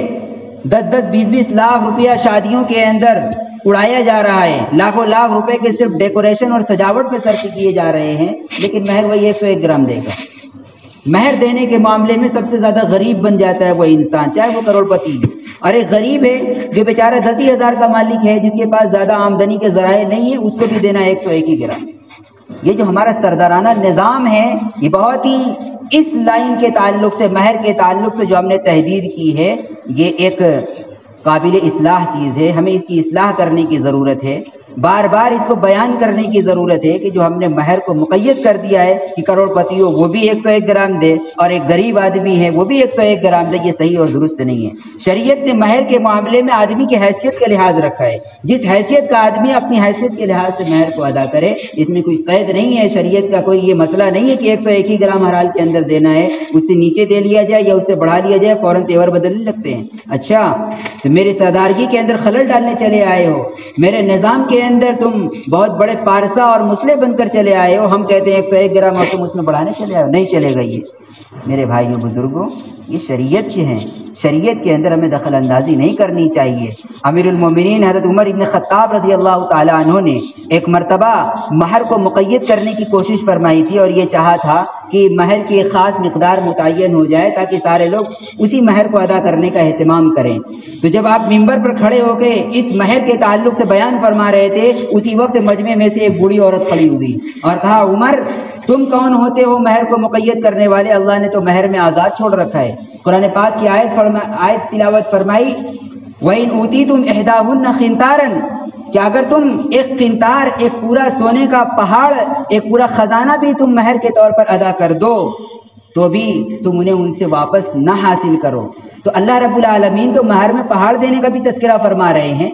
10-10 20-20 لاکھ روپیہ شادیوں کے اندر اڑایا جا رہا ہے، لاکھوں لاکھ روپے کے صرف ڈیکوریشن اور سجاوٹ پہ صرف کیے جا رہے ہیں، لیکن مہر وہی 101 گرام دے گا۔ مہر دینے کے معاملے میں سب سے زیادہ غریب بن جاتا ہے وہ انسان، چاہے وہ کروڑ پتی ہے۔ اور ایک غریب ہے جو بیچارہ 10,000 کا مالک ہے، جس کے پاس زیادہ آمدنی کے ذرائع نہیں ہے، اس کو بھی دینا 101 ہی گرام۔ یہ جو ہمارا سردارانہ نظام ہے، یہ بہت ہی اس لائن کے تعلق سے، مہر کے تعلق سے جو ہم نے تحدید کی ہے، یہ ایک قابل اصلاح چیز ہے، ہمیں اس کی اصلاح کرنے کی ضرورت ہے۔ بار بار اس کو بیان کرنے کی ضرورت ہے کہ جو ہم نے مہر کو مقید کر دیا ہے کہ کروڑ پتی ہو وہ بھی 101 گرام دے اور ایک غریب آدمی ہے وہ بھی 101 گرام دے، یہ صحیح اور درست نہیں ہے۔ شریعت نے مہر کے معاملے میں آدمی کی حیثیت کا لحاظ رکھا ہے، جس حیثیت کا آدمی اپنی حیثیت کے لحاظ سے مہر کو ادا کرے، اس میں کوئی قید نہیں ہے، شریعت کا کوئی یہ مسئلہ نہیں ہے کہ 101 ہی گرام ہر حال کے اندر دینا ہے، اس سے نیچے دے لیا جائے یا اس سے بڑھا لیا جائے، فوراً تیور بدلنے لگتے ہیں۔ اچھا تو میرے سردارگی کے اندر خلل ڈالنے چلے آئے ہو، میرے نظام کے اندر تم بہت بڑے پارسا اور مسلح بن کر چلے آئے ہو، ہم کہتے ہیں 101 گرام اور تم اس میں بڑھانے چلے آئے ہو، نہیں چلے گا یہ۔ میرے بھائیوں بزرگوں، یہ شریعت کے ہیں، شریعت کے اندر ہمیں دخل اندازی نہیں کرنی چاہیے۔ امیر المومنین حضرت عمر ابن خطاب رضی اللہ تعالیٰ عنہ نے ایک مرتبہ مہر کو مقید کرنے کی کوشش فرمائی تھی اور یہ چاہا تھا کہ مہر کی ایک خاص مقدار متعین ہو جائے تاکہ سارے لوگ اسی مہر کو ادا کرنے کا اہتمام کریں۔ تو جب آپ ممبر پر کھڑے ہو کے اس مہر کے تعلق سے بیان فرما رہے تھے، اسی وقت مجمع میں سے ایک بوڑھی عورت کھڑی ہوئی اور کہا، عمر تم کون ہوتے ہو مہر کو مقید کرنے والے؟ اللہ نے تو مہر میں آزاد چھوڑ رکھا ہے۔ قرآن پاک کی آیت تلاوت فرمائی، وَإِنْ أُوتِيتُمْ إِحْدَاهُنَّ قِنْطَارًا، کہ اگر تم ایک قنطار، ایک پورا سونے کا پہاڑ، ایک پورا خزانہ بھی تم مہر کے طور پر ادا کر دو تو بھی تم انہیں ان سے واپس نہ حاصل کرو۔ تو اللہ رب العالمین تو مہر میں پہاڑ دینے کا بھی تذکرہ فرما رہے ہیں،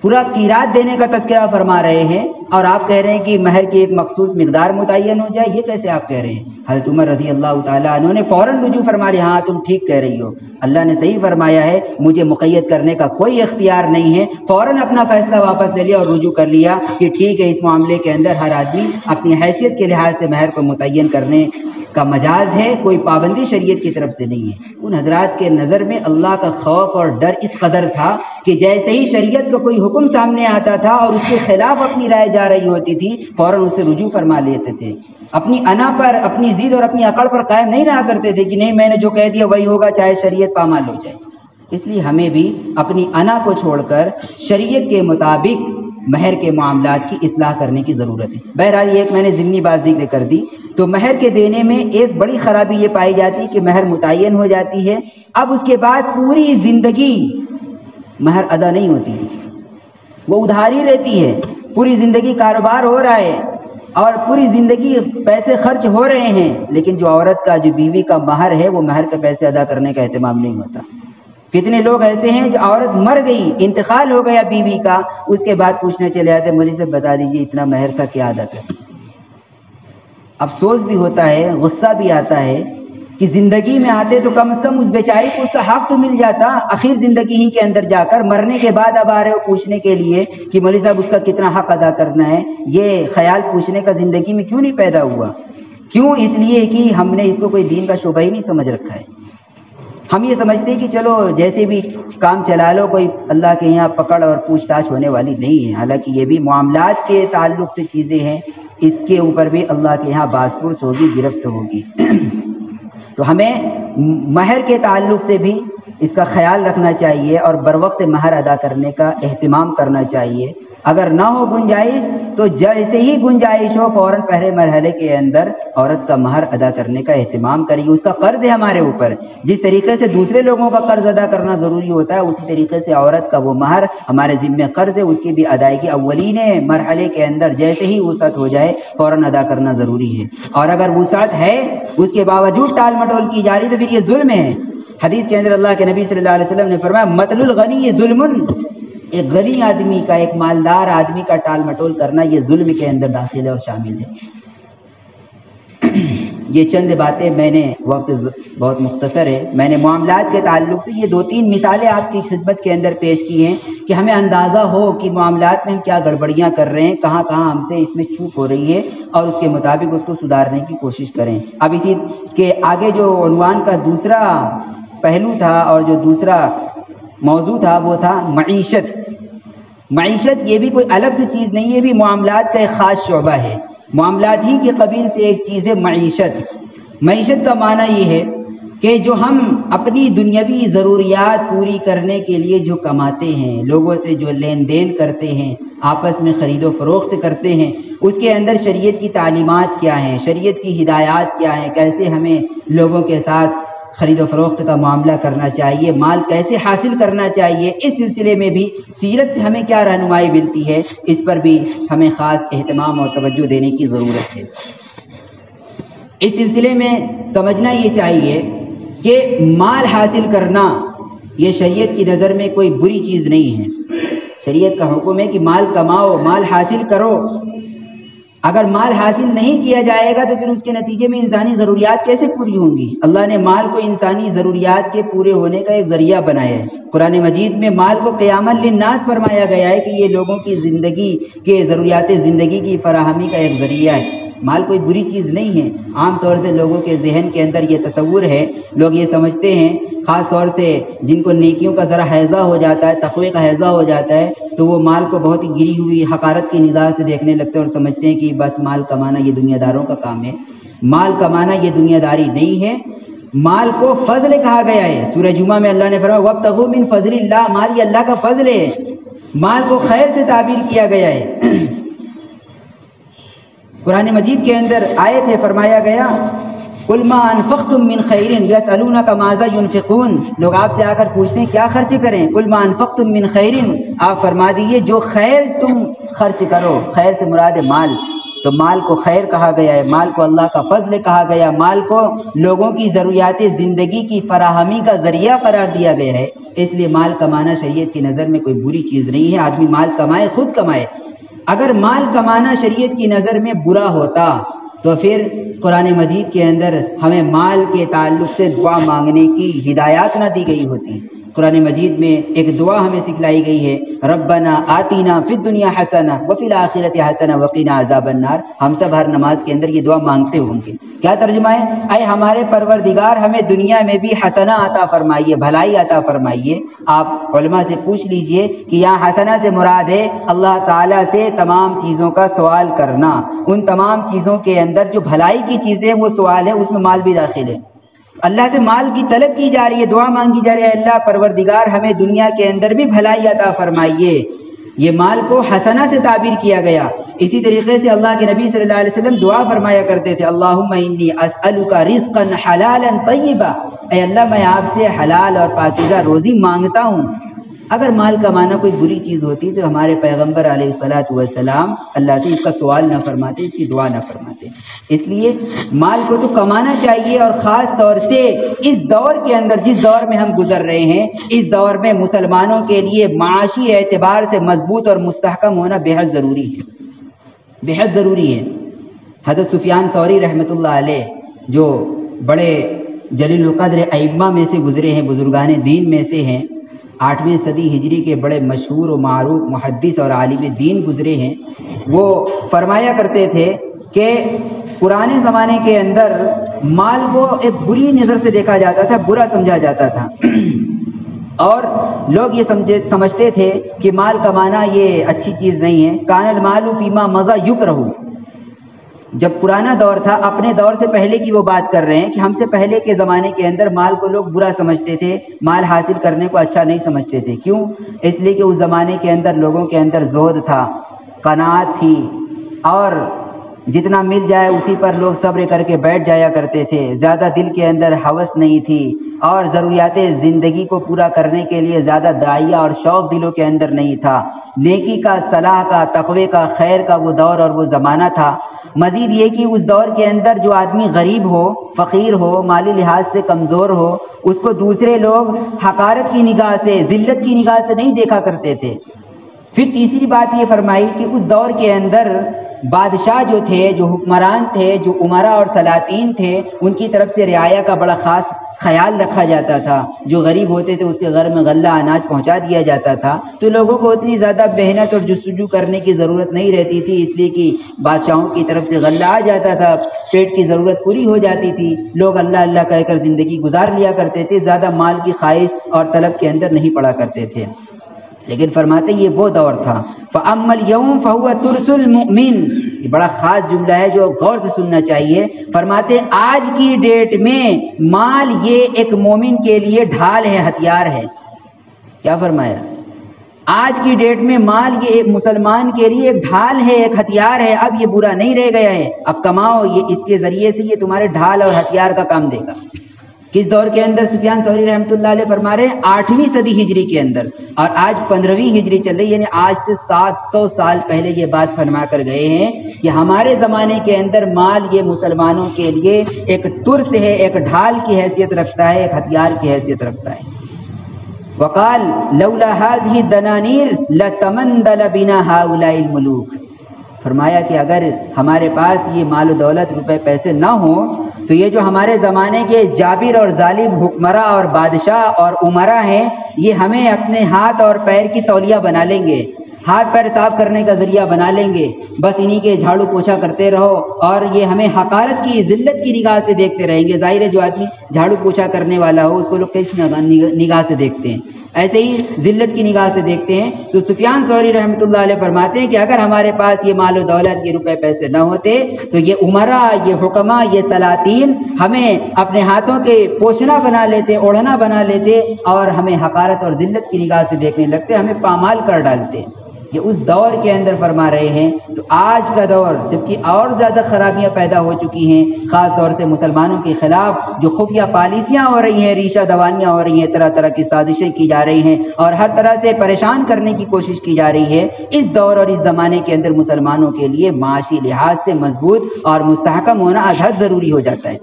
پورا قیراط دینے کا تذکرہ فرما رہے ہیں، اور آپ کہہ رہے ہیں کہ مہر کی ایک مخصوص مقدار متعین ہو جائے، یہ کیسے آپ کہہ رہے ہیں؟ حضرت عمر رضی اللہ تعالیٰ عنہ نے فوراً رجوع فرما لیا، ہاں تم ٹھیک کہہ رہی ہو، اللہ نے صحیح فرمایا ہے، مجھے مقید کرنے کا کوئی اختیار نہیں ہے۔ فوراً اپنا فیصلہ واپس لے لیا اور رجوع کر لیا کہ ٹھیک ہے، اس معاملے کے اندر ہر آدمی اپنی حیثیت کے لحاظ سے مہر کو متعین کرنے کا مجاز ہے، کوئی پابندی شریعت کی طرف سے نہیں ہے۔ ان حضرات کے نظر میں اللہ کا خوف اور ڈر اس قدر تھا کہ جیسے ہی شریعت کا کوئی حکم سامنے آتا تھا اور اس کے خلاف اپنی رائے جا رہی ہوتی تھی، فوراً اسے رجوع فرما لیتے تھے، اپنی انا پر، اپنی ضد اور اپنی عقل پر قائم نہیں رہا کرتے تھے کہ نہیں میں نے جو کہہ دیا وہی ہوگا چاہے شریعت پامال ہو جائے۔ اس لیے ہمیں بھی اپنی انا کو چھوڑ کر شریعت کے مطابق مہر کے معاملات کی اصلاح کرنے کی ضرورت ہے۔ بہرحال یہ ایک میں نے ضمنی بات ذکر کر دی۔ تو مہر کے دینے میں ایک بڑی خرابی یہ پائی جاتی ہے کہ مہر متعین ہو جاتی ہے، اب اس کے بعد پوری زندگی مہر ادا نہیں ہوتی، وہ ادھاری رہتی ہے، پوری زندگی کاروبار ہو رہا ہے اور پوری زندگی پیسے خرچ ہو رہے ہیں، لیکن جو عورت کا، جو بیوی کا مہر ہے، وہ مہر کے پیسے ادا کرنے کا اہتمام نہیں ہوتا۔ کتنے لوگ ایسے ہیں جو عورت مر گئی، انتقال ہو گیا بیوی کا، اس کے بعد پوچھنے چلے آتے، مجھے سے بتا دیجیے اتنا مہر تھا کیا ادا کر۔ افسوس بھی ہوتا ہے، غصہ بھی آتا ہے کہ زندگی میں آتے تو کم از کم اس بیچاری کو اس کا حق تو مل جاتا، آخر زندگی ہی کے اندر جا کر، مرنے کے بعد اب آ رہے ہو پوچھنے کے لیے کہ مولوی صاحب اس کا کتنا حق ادا کرنا ہے، یہ خیال پوچھنے کا زندگی میں کیوں نہیں پیدا ہوا؟ کیوں؟ اس لیے کہ ہم نے اس کو کوئی دین کا شعبہ ہی نہیں سمجھ رکھا ہے۔ ہم یہ سمجھتے ہیں کہ چلو جیسے بھی کام چلا لو، کوئی اللہ کے یہاں پکڑ اور پوچھ تاچھ ہونے والی نہیں ہے، حالانکہ یہ بھی معاملات کے تعلق سے چیزیں ہیں، اس کے اوپر بھی اللہ کے یہاں باز پرس ہوگی، گرفت ہوگی۔ تو ہمیں مہر کے تعلق سے بھی اس کا خیال رکھنا چاہیے اور بروقت مہر ادا کرنے کا اہتمام کرنا چاہیے۔ اگر نہ ہو گنجائش تو جیسے ہی گنجائش ہو فوراً پہلے مرحلے کے اندر عورت کا مہر ادا کرنے کا اہتمام کریے۔ اس کا قرض ہے ہمارے اوپر، جس طریقے سے دوسرے لوگوں کا قرض ادا کرنا ضروری ہوتا ہے اسی طریقے سے عورت کا وہ مہر ہمارے ذمہ قرض ہے، اس کی بھی ادائیگی اولین مرحلے کے اندر جیسے ہی وسعت ہو جائے فوراً ادا کرنا ضروری ہے۔ اور اگر وسعت ہے اس کے باوجود ٹال مٹول کی جا رہی تو پھر یہ ظلم ہے۔ حدیث کے اندر اللہ کے نبی صلی اللہ علیہ وسلم نے فرمایا مطل الغنی یہ ظلم، ایک غنی آدمی کا، ایک مالدار آدمی کا ٹال مٹول کرنا یہ ظلم کے اندر داخل ہے اور شامل ہے۔ یہ چند باتیں میں نے، وقت بہت مختصر ہے، میں نے معاملات کے تعلق سے یہ 2-3 مثالیں آپ کی خدمت کے اندر پیش کی ہیں کہ ہمیں اندازہ ہو کہ معاملات میں ہم کیا گڑبڑیاں کر رہے ہیں، کہاں کہاں ہم سے اس میں چوک ہو رہی ہے اور اس کے مطابق اس کو سدھارنے کی کوشش کریں۔ اب اسی کے آگے جو عنوان کا دوسرا پہلو تھا اور جو دوسرا موضوع تھا وہ تھا معیشت۔ معیشت یہ بھی کوئی الگ سے چیز نہیں ہے، یہ بھی معاملات کا ایک خاص شعبہ ہے، معاملات ہی کے قبیل سے ایک چیز ہے معیشت۔ معیشت کا معنی یہ ہے کہ جو ہم اپنی دنیاوی ضروریات پوری کرنے کے لیے جو کماتے ہیں، لوگوں سے جو لین دین کرتے ہیں، آپس میں خرید و فروخت کرتے ہیں، اس کے اندر شریعت کی تعلیمات کیا ہیں، شریعت کی ہدایات کیا ہیں، کیسے ہمیں لوگوں کے ساتھ خرید و فروخت کا معاملہ کرنا چاہیے، مال کیسے حاصل کرنا چاہیے، اس سلسلے میں بھی سیرت سے ہمیں کیا رہنمائی ملتی ہے، اس پر بھی ہمیں خاص اہتمام اور توجہ دینے کی ضرورت ہے۔ اس سلسلے میں سمجھنا یہ چاہیے کہ مال حاصل کرنا یہ شریعت کی نظر میں کوئی بری چیز نہیں ہے۔ شریعت کا حکم ہے کہ مال کماؤ، مال حاصل کرو۔ اگر مال حاصل نہیں کیا جائے گا تو پھر اس کے نتیجے میں انسانی ضروریات کیسے پوری ہوں گی؟ اللہ نے مال کو انسانی ضروریات کے پورے ہونے کا ایک ذریعہ بنایا ہے۔ قرآن مجید میں مال کو قیامت للناس فرمایا گیا ہے کہ یہ لوگوں کی زندگی کے ضروریات زندگی کی فراہمی کا ایک ذریعہ ہے۔ مال کوئی بری چیز نہیں ہے۔ عام طور سے لوگوں کے ذہن کے اندر یہ تصور ہے، لوگ یہ سمجھتے ہیں، خاص طور سے جن کو نیکیوں کا ذرا حیضہ ہو جاتا ہے، تقوی کا حیضہ ہو جاتا ہے، تو وہ مال کو بہت ہی گری ہوئی حقارت کی نگاہ سے دیکھنے لگتے ہیں اور سمجھتے ہیں کہ بس مال کمانا یہ دنیا داروں کا کام ہے۔ مال کمانا یہ دنیا داری نہیں ہے، مال کو فضل کہا گیا ہے۔ سورہ جمعہ میں اللہ نے فرمایا وَابْتَغُوا مِن فَضْلِ اللَّهِ، مال یہ اللہ کا فضل ہے، مال کو خیر سے تعبیر کیا گیا ہے۔ قرآن مجید کے اندر آیت ہے، فرمایا گیا قُلْ مَا أَنفَقْتُم مِّن خَيْرٍ يَسْأَلُونَكَ مَاذَا يُنفِقُونَ، لوگ آپ سے آ کر پوچھتے ہیں کیا خرچ کریں، قُلْ مَا أَنفَقْتُم مِّن خَيْرٍ، آپ فرما دیجئے جو خیر تم خرچ کرو، خیر سے مراد ہے مال، تو مال کو خیر کہا گیا ہے، مال کو اللہ کا فضل کہا گیا، مال کو لوگوں کی ضروریات زندگی کی فراہمی کا ذریعہ قرار دیا گیا ہے۔ اس لیے مال کمانا شریعت کی نظر میں کوئی بری چیز نہیں ہے، آدمی مال کمائے، خود کمائے۔ اگر مال کمانا شریعت کی نظر میں برا ہوتا تو پھر قرآن مجید کے اندر ہمیں مال کے تعلق سے دعا مانگنے کی ہدایات نہ دی گئی ہوتی۔ قرآن مجید میں ایک دعا ہمیں سکھلائی گئی ہے، ربنا آتینا فی الدنیا حسنہ وفی الآخرۃ حسنہ وقنا عذاب النار۔ ہم سب ہر نماز کے اندر یہ دعا مانگتے ہوں گے۔ کیا ترجمہ ہے؟ اے ہمارے پروردگار ہمیں دنیا میں بھی حسنہ عطا فرمائیے، بھلائی عطا فرمائیے۔ آپ علماء سے پوچھ لیجئے کہ یہاں حسنہ سے مراد ہے اللہ تعالیٰ سے تمام چیزوں کا سوال کرنا، ان تمام چیزوں کے اندر جو بھلائی کی چیزیں وہ سوال ہے، اس میں مال بھی داخل ہے۔ اللہ سے مال کی طلب کی جا رہی ہے، دعا مانگی جا رہی ہے، اللہ پروردگار ہمیں دنیا کے اندر بھی بھلائی عطا فرمائیے۔ یہ مال کو حسنہ سے تعبیر کیا گیا۔ اسی طریقے سے اللہ کے نبی صلی اللہ علیہ وسلم دعا فرمایا کرتے تھے، اللہم انی اسألک رزقا حلالا طیبا، اے اللہ میں آپ سے حلال اور پاکیزہ روزی مانگتا ہوں۔ اگر مال کمانا کوئی بری چیز ہوتی تو ہمارے پیغمبر علیہ الصلوۃ والسلام اللہ سے اس کا سوال نہ فرماتے، اس کی دعا نہ فرماتے۔ اس لیے مال کو تو کمانا چاہیے، اور خاص طور سے اس دور کے اندر، جس دور میں ہم گزر رہے ہیں، اس دور میں مسلمانوں کے لیے معاشی اعتبار سے مضبوط اور مستحکم ہونا بہت ضروری ہے، بہت ضروری ہے۔ حضرت سفیان ثوری رحمۃ اللہ علیہ جو بڑے جلیل القدر ائمہ میں سے گزرے ہیں، بزرگان دین میں سے ہیں، 8ویں صدی ہجری کے بڑے مشہور و معروف محدث اور عالم دین گزرے ہیں، وہ فرمایا کرتے تھے کہ پرانے زمانے کے اندر مال کو ایک بری نظر سے دیکھا جاتا تھا، برا سمجھا جاتا تھا، اور لوگ یہ سمجھتے تھے کہ مال کمانا یہ اچھی چیز نہیں ہے۔ کان المال فیما مضی یکرہ، جب پرانا دور تھا، اپنے دور سے پہلے کی وہ بات کر رہے ہیں کہ ہم سے پہلے کے زمانے کے اندر مال کو لوگ برا سمجھتے تھے، مال حاصل کرنے کو اچھا نہیں سمجھتے تھے۔ کیوں؟ اس لیے کہ اس زمانے کے اندر لوگوں کے اندر زہد تھا، قناعت تھی، اور جتنا مل جائے اسی پر لوگ صبر کر کے بیٹھ جایا کرتے تھے، زیادہ دل کے اندر ہوس نہیں تھی، اور ضروریات زندگی کو پورا کرنے کے لیے زیادہ داعیہ اور شوق دلوں کے اندر نہیں تھا۔ نیکی کا، صلاح کا، تقوی کا، خیر کا وہ دور اور وہ زمانہ تھا۔ مزید یہ کہ اس دور کے اندر جو آدمی غریب ہو، فقیر ہو، مالی لحاظ سے کمزور ہو، اس کو دوسرے لوگ حقارت کی نگاہ سے، ذلت کی نگاہ سے نہیں دیکھا کرتے تھے۔ پھر تیسری بات یہ فرمائی کہ اس دور کے اندر بادشاہ جو تھے، جو حکمران تھے، جو امراء اور سلاطین تھے، ان کی طرف سے رعایا کا بڑا خاص خیال رکھا جاتا تھا۔ جو غریب ہوتے تھے اس کے گھر میں غلہ اناج پہنچا دیا جاتا تھا، تو لوگوں کو اتنی زیادہ محنت اور جستجو کرنے کی ضرورت نہیں رہتی تھی، اس لیے کہ بادشاہوں کی طرف سے غلہ آ جاتا تھا، پیٹ کی ضرورت پوری ہو جاتی تھی، لوگ اللہ اللہ کہہ کر زندگی گزار لیا کرتے تھے، زیادہ مال کی خواہش اور طلب کے اندر نہیں پڑا کرتے تھے۔ لیکن فرماتے یہ وہ دور تھا۔ فَأَمَّا الْيَوْمُ فَهُوَ تُرْسُ الْمُؤْمِنِ، یہ بڑا خاص جملہ ہے جو غور سے سننا چاہیے۔ فرماتے آج کی ڈیٹ میں مال یہ ایک مومن کے لیے ڈھال ہے، ہتھیار ہے۔ کیا فرمایا؟ آج کی ڈیٹ میں مال یہ ایک مسلمان کے لیے ایک ڈھال ہے، ایک ہتھیار ہے۔ اب یہ برا نہیں رہ گیا ہے، اب کماؤ، یہ اس کے ذریعے سے یہ تمہارے ڈھال اور ہتھیار کا کام دے گا۔ کس دور کے اندر؟ سفیان ثوری رحمۃ اللہ علیہ فرما رہے ہیں 8ویں صدی ہجری کے اندر، اور آج 15ویں ہجری چل رہی، یعنی آج سے 700 سال پہلے یہ بات فرما کر گئے ہیں کہ ہمارے زمانے کے اندر مال یہ مسلمانوں کے لیے ایک ترس ہے، ایک ڈھال کی حیثیت رکھتا ہے، ایک ہتھیار کی حیثیت رکھتا ہے۔ وقال لولا هذه الدنانير لتمندل بنا هؤلاء الملوك، فرمایا کہ اگر ہمارے پاس یہ مال و دولت، روپے پیسے نہ ہوں تو یہ جو ہمارے زمانے کے جابر اور ظالم حکمراں اور بادشاہ اور امراء ہیں، یہ ہمیں اپنے ہاتھ اور پیر کی تولیہ بنا لیں گے، ہاتھ پیر صاف کرنے کا ذریعہ بنا لیں گے، بس انہی کے جھاڑو پوچھا کرتے رہو، اور یہ ہمیں حقارت کی، ذلت کی نگاہ سے دیکھتے رہیں گے۔ ظاہر ہے جو آدمی جھاڑو پوچھا کرنے والا ہو اس کو لوگ کس نگاہ سے دیکھتے ہیں؟ ایسے ہی ذلت کی نگاہ سے دیکھتے ہیں۔ تو سفیان ثوری رحمۃ اللہ علیہ فرماتے ہیں کہ اگر ہمارے پاس یہ مال و دولت، یہ روپے پیسے نہ ہوتے تو یہ امراء، یہ حکماء، یہ سلاطین ہمیں اپنے ہاتھوں کے پوشنا بنا لیتے، اوڑھنا بنا لیتے، اور ہمیں حقارت اور ذلت کی نگاہ سے دیکھنے لگتے، ہمیں پامال کر ڈالتے۔ یہ اس دور کے اندر فرما رہے ہیں۔ تو آج کا دور جبکہ اور زیادہ خرابیاں پیدا ہو چکی ہیں، خاص طور سے مسلمانوں کے خلاف جو خفیہ پالیسیاں ہو رہی ہیں، ریشہ دوانیاں ہو رہی ہیں، طرح طرح کی سازشیں کی جا رہی ہیں، اور ہر طرح سے پریشان کرنے کی کوشش کی جا رہی ہے، اس دور اور اس زمانے کے اندر مسلمانوں کے لیے معاشی لحاظ سے مضبوط اور مستحکم ہونا از حد ضروری ہو جاتا ہے۔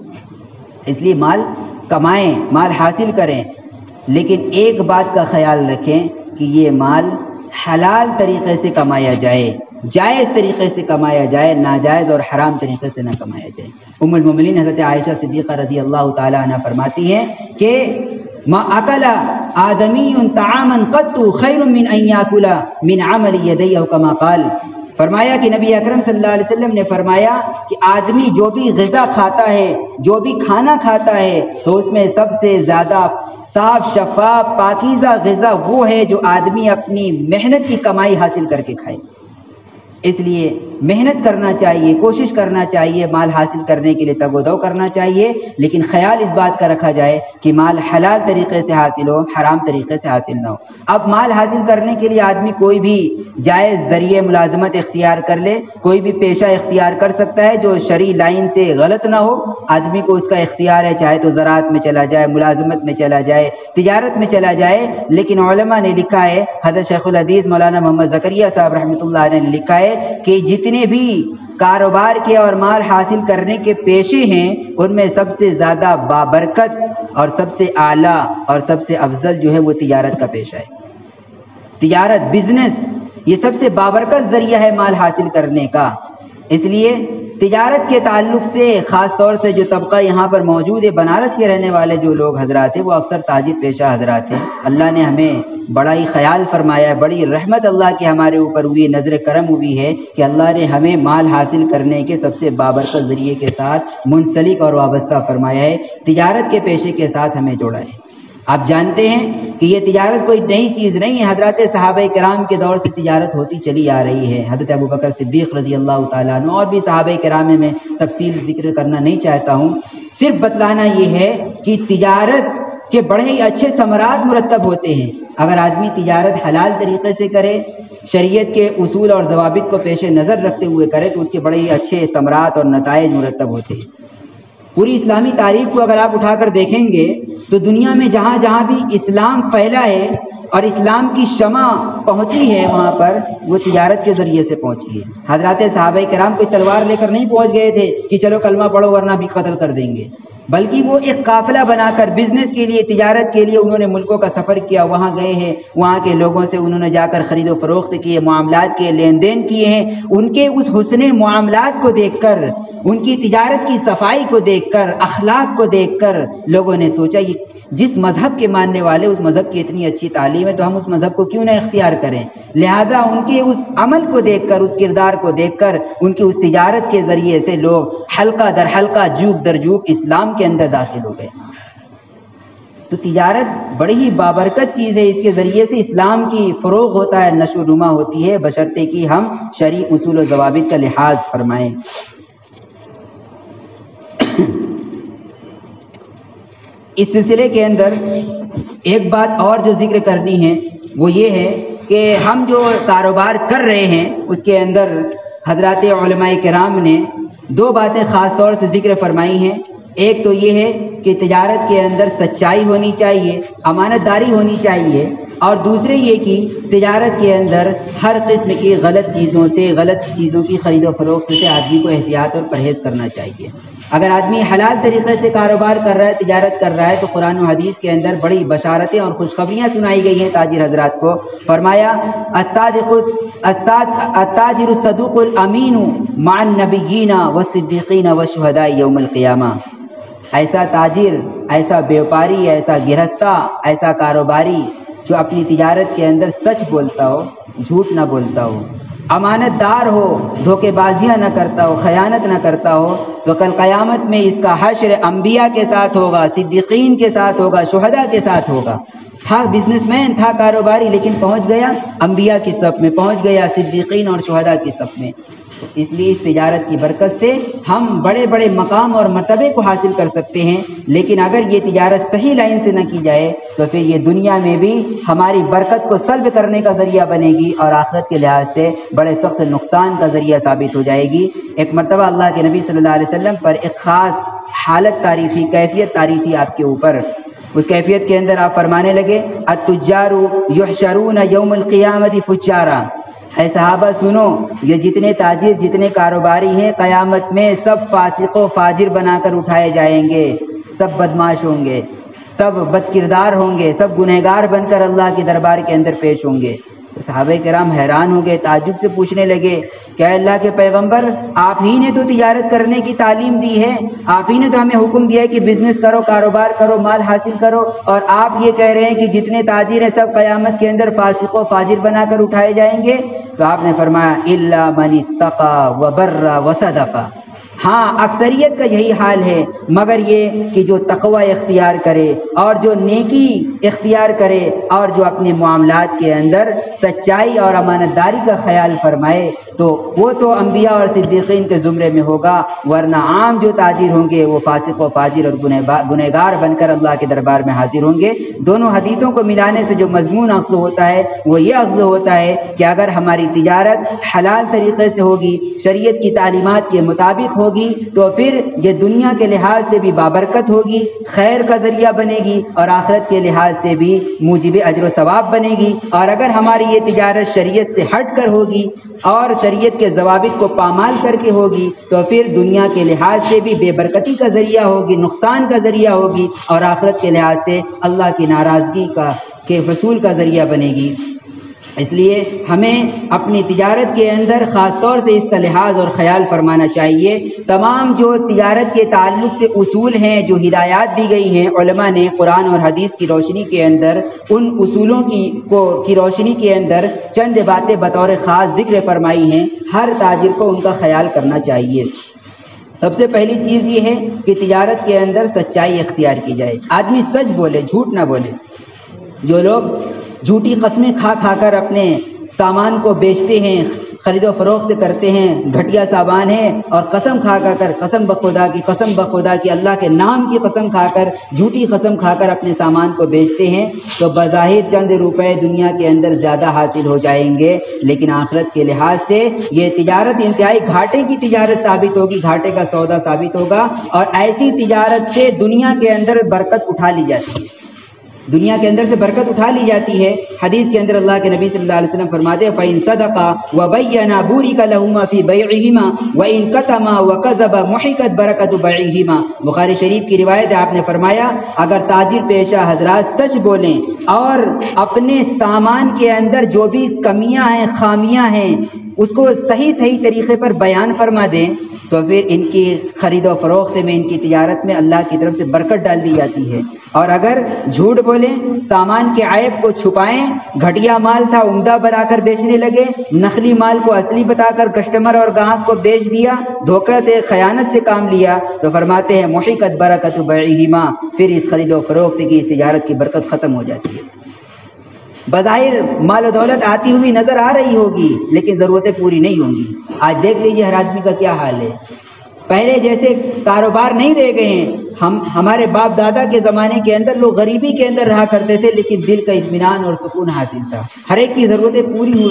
اس لیے مال کمائیں، مال حاصل کریں، لیکن ایک بات کا خیال رکھیں کہ یہ مال حلال طریقے سے کمایا جائے، جائز طریقے سے کمایا جائے، ناجائز اور حرام طریقے سے نہ کمایا جائے۔ ام المومنین حضرت عائشہ صدیقہ رضی اللہ تعالی عنہ فرماتی ہیں کہ ما اکل آدمی طعاما قط خیر من ان یاکل من عمل یدیہ کما قال، فرمایا کہ نبی اکرم صلی اللہ علیہ وسلم نے فرمایا کہ آدمی جو بھی غذا کھاتا ہے، جو بھی کھانا کھاتا ہے، تو اس میں سب سے زیادہ صاف شفاف پاکیزہ غذا وہ ہے جو آدمی اپنی محنت کی کمائی حاصل کر کے کھائے۔ اس لیے محنت کرنا چاہیے، کوشش کرنا چاہیے، مال حاصل کرنے کے لیے تگ و دو کرنا چاہیے، لیکن خیال اس بات کا رکھا جائے کہ مال حلال طریقے سے حاصل ہو، حرام طریقے سے حاصل نہ ہو۔ اب مال حاصل کرنے کے لیے آدمی کوئی بھی جائز ذریعے ملازمت اختیار کر لے، کوئی بھی پیشہ اختیار کر سکتا ہے جو شرعی لائن سے غلط نہ ہو، آدمی کو اس کا اختیار ہے، چاہے تو زراعت میں چلا جائے، ملازمت میں چلا جائے، تجارت میں چلا جائے، لیکن علماء نے لکھا ہے، حضرت شیخ الحدیث مولانا محمد زکریا صاحب رحمۃ اللہ علیہ نے لکھا ہے کہ جتنے بھی کاروبار کے اور مال حاصل کرنے کے پیشے ہیں ان میں سب سے زیادہ بابرکت اور سب سے اعلیٰ اور سب سے افضل جو ہے وہ تجارت کا پیشہ ہے۔ تجارت، بزنس، یہ سب سے بابرکت ذریعہ ہے مال حاصل کرنے کا۔ اس لیے تجارت کے تعلق سے خاص طور سے جو طبقہ یہاں پر موجود ہے، بنارس کے رہنے والے جو لوگ حضرات ہیں وہ اکثر تاجر پیشہ حضرات ہیں۔ اللہ نے ہمیں بڑا ہی خیال فرمایا ہے، بڑی رحمت اللہ کی ہمارے اوپر ہوئی، نظر کرم ہوئی ہے کہ اللہ نے ہمیں مال حاصل کرنے کے سب سے بابرکت ذریعے کے ساتھ منسلک اور وابستہ فرمایا ہے، تجارت کے پیشے کے ساتھ ہمیں جوڑا ہے۔ آپ جانتے ہیں کہ یہ تجارت کوئی نئی چیز نہیں ہے، حضرات صحابہ کرام کے دور سے تجارت ہوتی چلی آ رہی ہے۔ حضرت ابوبکر صدیق رضی اللہ تعالیٰ عنہ اور بھی صحابہ کرام میں تفصیل ذکر کرنا نہیں چاہتا ہوں، صرف بتلانا یہ ہے کہ تجارت کے بڑے ہی اچھے ثمرات مرتب ہوتے ہیں۔ اگر آدمی تجارت حلال طریقے سے کرے، شریعت کے اصول اور ضوابط کو پیش نظر رکھتے ہوئے کرے تو اس کے بڑے ہی اچھے ثمرات اور نتائج مرتب ہوتے ہیں۔ پوری اسلامی تاریخ کو اگر آپ اٹھا کر دیکھیں گے تو دنیا میں جہاں جہاں بھی اسلام پھیلا ہے اور اسلام کی شمع پہنچی ہے وہاں پر وہ تجارت کے ذریعے سے پہنچی ہے۔ حضرات صحابہ کرام کوئی تلوار لے کر نہیں پہنچ گئے تھے کہ چلو کلمہ پڑھو ورنہ بھی قتل کر دیں گے، بلکہ وہ ایک قافلہ بنا کر بزنس کے لیے، تجارت کے لیے انہوں نے ملکوں کا سفر کیا، وہاں گئے ہیں، وہاں کے لوگوں سے انہوں نے جا کر خرید و فروخت کیے، معاملات کے لین دین کیے ہیں۔ ان کے اس حسن معاملات کو دیکھ کر، ان کی تجارت کی صفائی کو دیکھ کر، اخلاق کو دیکھ کر لوگوں نے سوچا یہ جس مذہب کے ماننے والے اس مذہب کی اتنی اچھی تعلیم ہے تو ہم اس مذہب کو کیوں نہ اختیار کریں۔ لہذا ان کے اس عمل کو دیکھ کر، اس کردار کو دیکھ کر، ان کی اس تجارت کے ذریعے سے لوگ حلقہ در حلقہ، جوک در جوک اسلام کے اندر داخل ہو گئے۔ تو تجارت بڑی ہی بابرکت چیز ہے، اس کے ذریعے سے اسلام کی فروغ ہوتا ہے، نشو و نما ہوتی ہے، بشرطے کہ ہم شرعی اصول و ضوابط کا لحاظ فرمائیں۔ اس سلسلے کے اندر ایک بات اور جو ذکر کرنی ہے وہ یہ ہے کہ ہم جو کاروبار کر رہے ہیں اس کے اندر حضرات علماء کرام نے دو باتیں خاص طور سے ذکر فرمائی ہیں۔ ایک تو یہ ہے کہ تجارت کے اندر سچائی ہونی چاہیے، امانت داری ہونی چاہیے، اور دوسرے یہ کہ تجارت کے اندر ہر قسم کی غلط چیزوں سے، غلط چیزوں کی خرید و فروخت سے آدمی کو احتیاط اور پرہیز کرنا چاہیے۔ اگر آدمی حلال طریقے سے کاروبار کر رہا ہے، تجارت کر رہا ہے، تو قرآن و حدیث کے اندر بڑی بشارتیں اور خوشخبریاں سنائی گئی ہیں تاجر حضرات کو۔ فرمایا التاجر الصدوق الامین مع النبیین والصدیقین والشہداء یوم القیامہ۔ ایسا تاجر، ایسا بیوپاری، ایسا گرہستہ، ایسا کاروباری جو اپنی تجارت کے اندر سچ بولتا ہو، جھوٹ نہ بولتا ہو، امانت دار ہو، دھوکے بازیاں نہ کرتا ہو، خیانت نہ کرتا ہو، تو کل قیامت میں اس کا حشر انبیاء کے ساتھ ہوگا، صدیقین کے ساتھ ہوگا، شہداء کے ساتھ ہوگا۔ تھا بزنس مین، تھا کاروباری، لیکن پہنچ گیا انبیاء کی صف میں، پہنچ گیا صدیقین اور شہداء کی صف میں۔ اس لیے اس تجارت کی برکت سے ہم بڑے بڑے مقام اور مرتبے کو حاصل کر سکتے ہیں، لیکن اگر یہ تجارت صحیح لائن سے نہ کی جائے تو پھر یہ دنیا میں بھی ہماری برکت کو سلب کرنے کا ذریعہ بنے گی اور آخرت کے لحاظ سے بڑے سخت نقصان کا ذریعہ ثابت ہو جائے گی۔ ایک مرتبہ اللہ کے نبی صلی اللہ علیہ وسلم پر ایک خاص حالت طاری تھی، کیفیت طاری تھی آپ کے اوپر۔ اس کیفیت کے اندر آپ فرمانے لگے التجار یحشرون یوم القیامت فجارا۔ اے صحابہ سنو، یہ جتنے تاجر، جتنے کاروباری ہیں، قیامت میں سب فاسق و فاجر بنا کر اٹھائے جائیں گے، سب بدماش ہوں گے، سب بد کردار ہوں گے، سب گنہگار بن کر اللہ کے دربار کے اندر پیش ہوں گے۔ تو صحابہ کرام حیران ہو گئے، تعجب سے پوچھنے لگے کہ اللہ کے پیغمبر، آپ ہی نے تو تجارت کرنے کی تعلیم دی ہے، آپ ہی نے تو ہمیں حکم دیا ہے کہ بزنس کرو، کاروبار کرو، مال حاصل کرو، اور آپ یہ کہہ رہے ہیں کہ جتنے تاجر ہیں سب قیامت کے اندر فاسق و فاجر بنا کر اٹھائے جائیں گے؟ تو آپ نے فرمایا الا من اتقى وبر وصدق۔ ہاں، اکثریت کا یہی حال ہے، مگر یہ کہ جو تقوی اختیار کرے اور جو نیکی اختیار کرے اور جو اپنے معاملات کے اندر سچائی اور امانت داری کا خیال فرمائے تو وہ تو انبیاء اور صدیقین کے زمرے میں ہوگا، ورنہ عام جو تاجر ہوں گے وہ فاسق و فاجر اور گنہگار بن کر اللہ کے دربار میں حاضر ہوں گے۔ دونوں حدیثوں کو ملانے سے جو مضمون اخذ ہوتا ہے وہ یہ اخذ ہوتا ہے کہ اگر ہماری تجارت حلال طریقے سے ہوگی، شریعت کی تعلیمات کے مطابق ہوگی، تو پھر یہ دنیا کے لحاظ سے بھی بابرکت ہوگی، خیر کا ذریعہ بنے گی، اور آخرت کے لحاظ سے بھی موجب اجر و ثواب بنے گی۔ اور اگر ہماری یہ تجارت شریعت سے ہٹ کر ہوگی اور شریعت کے ضوابط کو پامال کر کے ہوگی تو پھر دنیا کے لحاظ سے بھی بے برکتی کا ذریعہ ہوگی، نقصان کا ذریعہ ہوگی، اور آخرت کے لحاظ سے اللہ کی ناراضگی کے حصول کا ذریعہ بنے گی۔ اس لیے ہمیں اپنی تجارت کے اندر خاص طور سے اس کا لحاظ اور خیال فرمانا چاہیے۔ تمام جو تجارت کے تعلق سے اصول ہیں، جو ہدایات دی گئی ہیں علماء نے قرآن اور حدیث کی روشنی کے اندر، ان اصولوں کی روشنی کے اندر چند باتیں بطور خاص ذکر فرمائی ہیں، ہر تاجر کو ان کا خیال کرنا چاہیے۔ سب سے پہلی چیز یہ ہے کہ تجارت کے اندر سچائی اختیار کی جائے، آدمی سچ بولے، جھوٹ نہ بولے۔ جو لوگ جھوٹی قسمیں کھا کھا کر اپنے سامان کو بیچتے ہیں، خرید و فروخت کرتے ہیں، گھٹیا سامان ہے، اور قسم کھا کر قسم بخدا کی اللہ کے نام کی قسم کھا کر، جھوٹی قسم کھا کر اپنے سامان کو بیچتے ہیں، تو بظاہر چند روپے دنیا کے اندر زیادہ حاصل ہو جائیں گے، لیکن آخرت کے لحاظ سے یہ تجارت انتہائی گھاٹے کی تجارت ثابت ہوگی، گھاٹے کا سودا ثابت ہوگا، اور ایسی تجارت سے دنیا کے اندر برکت اٹھا لی جاتی ہے، دنیا کے اندر سے برکت اٹھا لی جاتی ہے۔ حدیث کے اندر اللہ کے نبی صلی اللہ علیہ وسلم فرماتے ہیں فَإِن صَدَقَا وَبَيَّنَا بُورِكَ لَهُمَا فِي بَيْعِهِمَا وَإِن كَتَمَا وَكَذَبَا مُحِقَتْ بَرَكَةُ بَيْعِهِمَا۔ بخاری شریف کی روایت ہے، آپ نے فرمایا اگر تاجر پیشہ حضرات سچ بولیں اور اپنے سامان کے اندر جو بھی کمیاں ہیں، خامیاں ہیں، اس کو صحیح طریقے پر بیان فرما دیں، تو پھر ان کی خرید و فروخت میں، ان کی تجارت میں اللہ کی طرف سے برکت ڈال دی جاتی ہے۔ اور اگر جھوٹ بولیں، سامان کے عیب کو چھپائیں، گھٹیا مال تھا عمدہ بنا کر بیچنے لگے، نقلی مال کو اصلی بتا کر کسٹمر اور گاہک کو بیچ دیا، دھوکہ سے، خیانت سے کام لیا، تو فرماتے ہیں محقت برکت بیعہما، پھر اس خرید و فروخت کی، اس تجارت کی برکت ختم ہو جاتی ہے۔ بظاہر مال و دولت آتی ہوئی نظر آ رہی ہوگی، لیکن ضرورتیں پوری نہیں ہوں گی۔ آج دیکھ لیجیے ہر آدمی کا کیا حال ہے، پہلے جیسے کاروبار نہیں رہ گئے ہیں۔ ہمارے باپ دادا کے زمانے کے اندر لوگ غریبی کے اندر رہا کرتے تھے، لیکن دل کا اطمینان اور سکون حاصل تھا، ہر ایک کی ضرورتیں پوری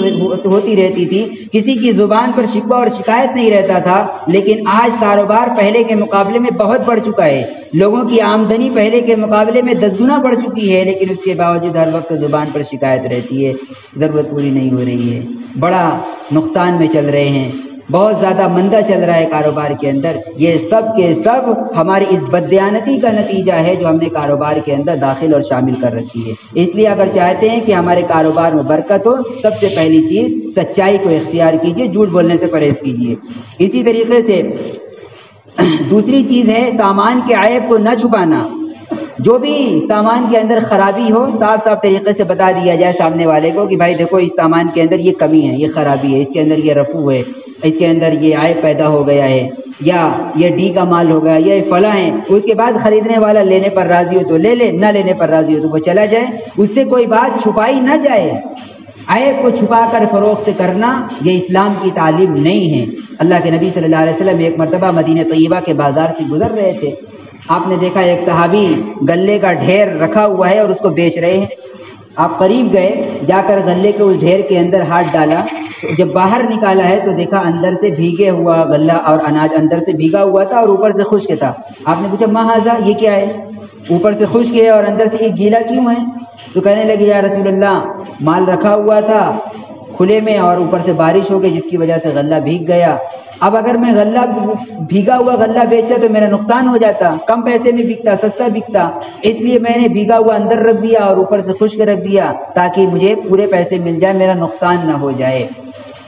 ہوتی رہتی تھی، کسی کی زبان پر شکوہ اور شکایت نہیں رہتا تھا۔ لیکن آج کاروبار پہلے کے مقابلے میں بہت بڑھ چکا ہے، لوگوں کی آمدنی پہلے کے مقابلے میں 10 گنا بڑھ چکی ہے، لیکن اس کے باوجود ہر وقت زبان پر شکایت رہتی ہے، ضرورت پوری نہیں ہو رہی ہے، بڑا نقصان میں چل رہے ہیں، بہت زیادہ مندہ چل رہا ہے کاروبار کے اندر۔ یہ سب کے سب ہماری اس بددیانتی کا نتیجہ ہے جو ہم نے کاروبار کے اندر داخل اور شامل کر رکھی ہے۔ اس لیے اگر چاہتے ہیں کہ ہمارے کاروبار میں برکت ہو، سب سے پہلی چیز سچائی کو اختیار کیجیے، جھوٹ بولنے سے پرہیز کیجیے۔ اسی طریقے سے دوسری چیز ہے سامان کے عیب کو نہ چھپانا، جو بھی سامان کے اندر خرابی ہو صاف طریقے سے بتا دیا جائے سامنے والے کو کہ بھائی دیکھو اس سامان کے اندر یہ کمی ہے، یہ خرابی ہے، اس کے اندر یہ رفو ہے، اس کے اندر یہ عیب پیدا ہو گیا ہے، یا یہ ڈی کا مال ہو گیا، یہ فلاں ہے۔ اس کے بعد خریدنے والا لینے پر راضی ہو تو لے لے، نہ لینے پر راضی ہو تو وہ چلا جائے، اس سے کوئی بات چھپائی نہ جائے۔ عیب کو چھپا کر فروخت کرنا یہ اسلام کی تعلیم نہیں ہے۔ اللہ کے نبی صلی اللہ علیہ وسلم ایک مرتبہ مدینہ طیبہ کے بازار سے گزر رہے تھے، آپ نے دیکھا ایک صحابی غلے کا ڈھیر رکھا ہوا ہے اور اس کو بیچ رہے ہیں۔ آپ قریب گئے، جا کر غلے کے اس ڈھیر کے اندر ہاتھ ڈالا، تو جب باہر نکالا ہے تو دیکھا اندر سے بھیگے ہوا غلہ اور اناج اندر سے بھیگا ہوا تھا اور اوپر سے خشک تھا۔ آپ نے پوچھا ما ھذا، یہ کیا ہے؟ اوپر سے خشک ہے اور اندر سے یہ گیلا کیوں ہے؟ تو کہنے لگے یا رسول اللہ مال رکھا ہوا تھا کھلے میں اور اوپر سے بارش ہو گئی جس کی وجہ سے غلہ بھیگ گیا، اب اگر میں غلہ بھیگا ہوا غلہ بیچتا تو میرا نقصان ہو جاتا، کم پیسے میں بکتا، سستا بکتا، اس لیے میں نے بھیگا ہوا اندر رکھ دیا اور اوپر سے خشک رکھ دیا تاکہ مجھے پورے پیسے مل جائے، میرا نقصان نہ ہو جائے۔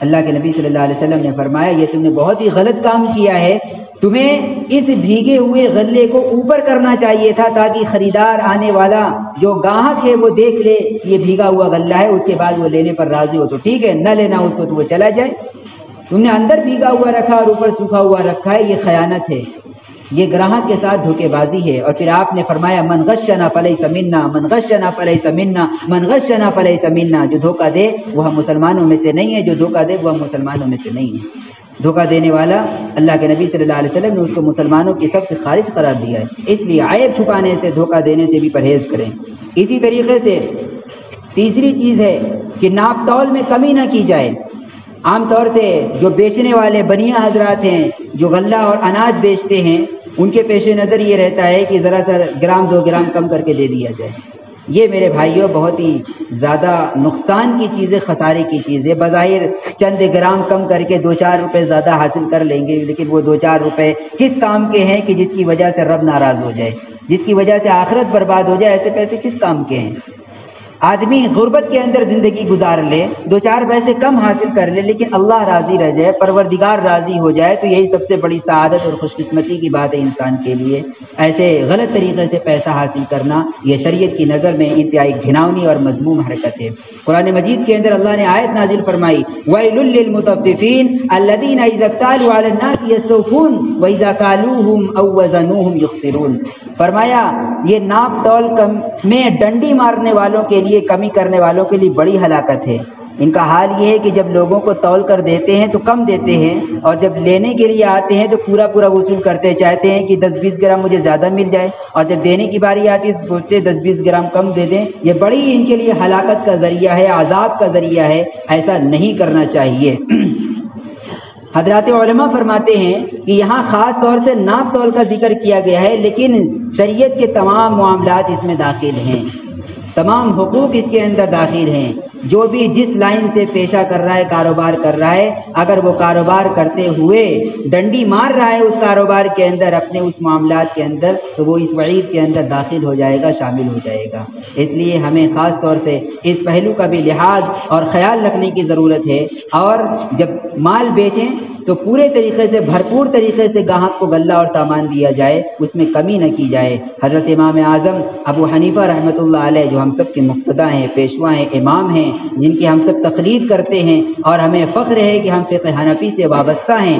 اللہ کے نبی صلی اللہ علیہ وسلم نے فرمایا یہ تم نے بہت ہی غلط کام کیا ہے، تمہیں اس بھیگے ہوئے غلے کو اوپر کرنا چاہیے تھا تاکہ خریدار آنے والا جو گاہک ہے وہ دیکھ لے یہ بھیگا ہوا غلہ ہے، اس کے بعد وہ لینے پر راضی ہو تو ٹھیک ہے، نہ لینا اس کو تو وہ چلا جائے۔ تم نے اندر بھیگا ہوا رکھا اور اوپر سوکھا ہوا رکھا ہے، یہ خیانت ہے، یہ گراہک کے ساتھ دھوکے بازی ہے۔ اور پھر آپ نے فرمایا من غشنا فلیس منا، من غشنا فلیس منا، من غشنا فلیس منا، جو دھوکہ دے وہ ہم مسلمانوں میں سے نہیں ہے، جو دھوکہ دے وہ ہم مسلمانوں میں سے نہیں ہے۔ دھوکہ دینے والا اللہ کے نبی صلی اللہ علیہ وسلم نے اس کو مسلمانوں کی سب سے خارج قرار دیا ہے، اس لیے عیب چھپانے سے، دھوکہ دینے سے بھی پرہیز کریں۔ اسی طریقے سے تیسری چیز ہے کہ ناپ تول میں کمی نہ کی جائے۔ عام طور سے جو بیچنے والے بنیا حضرات ہیں جو غلہ اور اناج بیچتے ہیں ان کے پیش نظر یہ رہتا ہے کہ ذرا سا گرام 2 گرام کم کر کے دے دیا جائے۔ یہ میرے بھائیوں بہت ہی زیادہ نقصان کی چیز ہے، خسارے کی چیز ہے۔ بظاہر چند گرام کم کر کے 2-4 روپے زیادہ حاصل کر لیں گے، لیکن وہ 2-4 روپے کس کام کے ہیں کہ جس کی وجہ سے رب ناراض ہو جائے، جس کی وجہ سے آخرت برباد ہو جائے، ایسے پیسے کس کام کے ہیں؟ آدمی غربت کے اندر زندگی گزار لے، دو چار پیسے کم حاصل کر لے، لیکن اللہ راضی رہ جائے، پروردگار راضی ہو جائے، تو یہی سب سے بڑی سعادت اور خوش قسمتی کی بات ہے انسان کے لیے۔ ایسے غلط طریقے سے پیسہ حاصل کرنا یہ شریعت کی نظر میں انتہائی گھناؤنی اور مذموم حرکت ہے۔ قرآن مجید کے اندر اللہ نے آیت نازل فرمائی وَيْلٌ لِّلْمُطَفِّفِينَ الَّذِينَ إِذَا اكْتَالُوا عَلَى النَّاسِ يَسْتَوْفُونَ وَإِذَا كَالُوهُمْ أَوْ وَّزَنُوهُمْ يُخْسِرُونَ۔ فرمایا یہ ناپ تول میں ڈنڈی مارنے والوں کے لیے، کمی کرنے والوں کے لیے بڑی ہلاکت ہے۔ ان کا حال یہ ہے کہ جب لوگوں کو تول کر دیتے ہیں تو کم دیتے ہیں، اور جب لینے کے لیے آتے ہیں تو پورا پورا وصول کرتے، چاہتے ہیں کہ 10-20 گرام مجھے زیادہ مل جائے، اور جب دینے کی باری آتی ہے تو سوچتے 10-20 گرام کم دے دیں۔ یہ بڑی ان کے لیے ہلاکت کا ذریعہ ہے، عذاب کا ذریعہ ہے، ایسا نہیں کرنا چاہیے۔ حضرات علماء فرماتے ہیں کہ یہاں خاص طور سے ناپ تول کا ذکر کیا گیا ہے، لیکن شریعت کے تمام معاملات اس میں داخل ہیں، تمام حقوق اس کے اندر داخل ہیں۔ جو بھی جس لائن سے پیشہ کر رہا ہے، کاروبار کر رہا ہے، اگر وہ کاروبار کرتے ہوئے ڈنڈی مار رہا ہے اس کاروبار کے اندر، اپنے اس معاملات کے اندر، تو وہ اس وعید کے اندر داخل ہو جائے گا، شامل ہو جائے گا۔ اس لیے ہمیں خاص طور سے اس پہلو کا بھی لحاظ اور خیال رکھنے کی ضرورت ہے، اور جب مال بیچیں تو پورے طریقے سے، بھرپور طریقے سے گاہک کو غلہ اور سامان دیا جائے، اس میں کمی نہ کی جائے۔ حضرت امام اعظم ابو حنیفہ رحمۃ اللہ علیہ، جو ہم سب کے مقتدیٰ ہیں، پیشوا ہیں، امام ہیں، جن کی ہم سب تقلید کرتے ہیں، اور ہمیں فخر ہے کہ ہم فقہ حنفی سے وابستہ ہیں،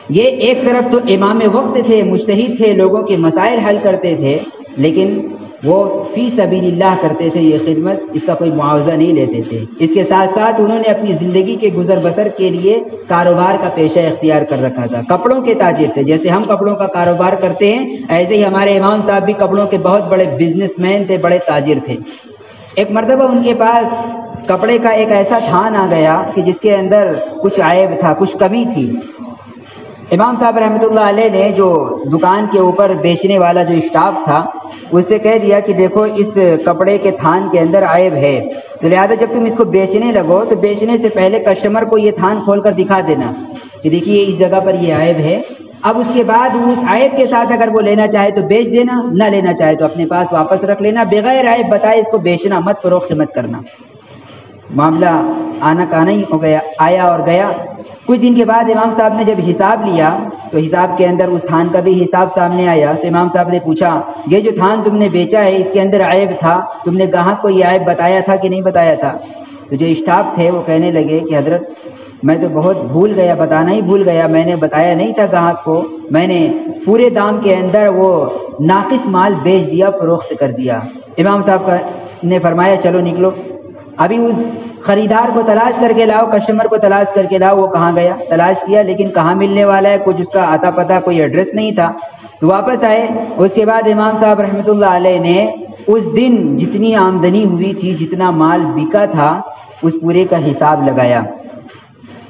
یہ ایک طرف تو امام وقت تھے، مجتہد تھے، لوگوں کے مسائل حل کرتے تھے، لیکن وہ فی سبیل اللہ کرتے تھے یہ خدمت، اس کا کوئی معاوضہ نہیں لیتے تھے۔ اس کے ساتھ ساتھ انہوں نے اپنی زندگی کے گزر بسر کے لیے کاروبار کا پیشہ اختیار کر رکھا تھا، کپڑوں کے تاجر تھے۔ جیسے ہم کپڑوں کا کاروبار کرتے ہیں، ایسے ہی ہمارے امام صاحب بھی کپڑوں کے بہت بڑے بزنس مین تھے، بڑے تاجر تھے۔ ایک مرتبہ ان کے پاس کپڑے کا ایک ایسا تھان آ گیا کہ جس کے اندر کچھ عیب تھا، کچھ کمی تھی۔ امام صاحب رحمۃ اللہ علیہ نے جو دکان کے اوپر بیچنے والا جو اسٹاف تھا، اس سے کہہ دیا کہ دیکھو اس کپڑے کے تھان کے اندر عیب ہے، تو لہٰذا جب تم اس کو بیچنے لگو تو بیچنے سے پہلے کسٹمر کو یہ تھان کھول کر دکھا دینا کہ دیکھیے اس جگہ پر یہ عیب ہے۔ اب اس کے بعد اس عیب کے ساتھ اگر وہ لینا چاہے تو بیچ دینا، نہ لینا چاہے تو اپنے پاس واپس رکھ لینا، بغیر عیب بتائے اس کو بیچنا مت، فروخت مت کرنا۔ معاملہ آنا کانا ہی ہو گیا، آیا اور گیا۔ کچھ دن کے بعد امام صاحب نے جب حساب لیا تو حساب کے اندر اس تھان کا بھی حساب سامنے آیا، تو امام صاحب نے پوچھا یہ جو تھان تم نے بیچا ہے اس کے اندر عیب تھا، تم نے گاہک کو یہ عیب بتایا تھا کہ نہیں بتایا تھا؟ تو جو اسٹاف تھے وہ کہنے لگے کہ حضرت میں تو بہت بھول گیا، بتانا ہی بھول گیا، میں نے بتایا نہیں تھا گاہک کو، میں نے پورے دام کے اندر وہ ناقص مال بیچ دیا، فروخت کر دیا۔ امام صاحب نے فرمایا چلو نکلو، ابھی اس خریدار کو تلاش کر کے لاؤ، کسٹمر کو تلاش کر کے لاؤ۔ وہ کہاں گیا؟ تلاش کیا لیکن کہاں ملنے والا ہے، کچھ اس کا آتا پتہ، کوئی ایڈریس نہیں تھا۔ تو واپس آئے، اس کے بعد امام صاحب رحمۃ اللہ علیہ نے اس دن جتنی آمدنی ہوئی تھی، جتنا مال بکا تھا، اس پورے کا حساب لگایا۔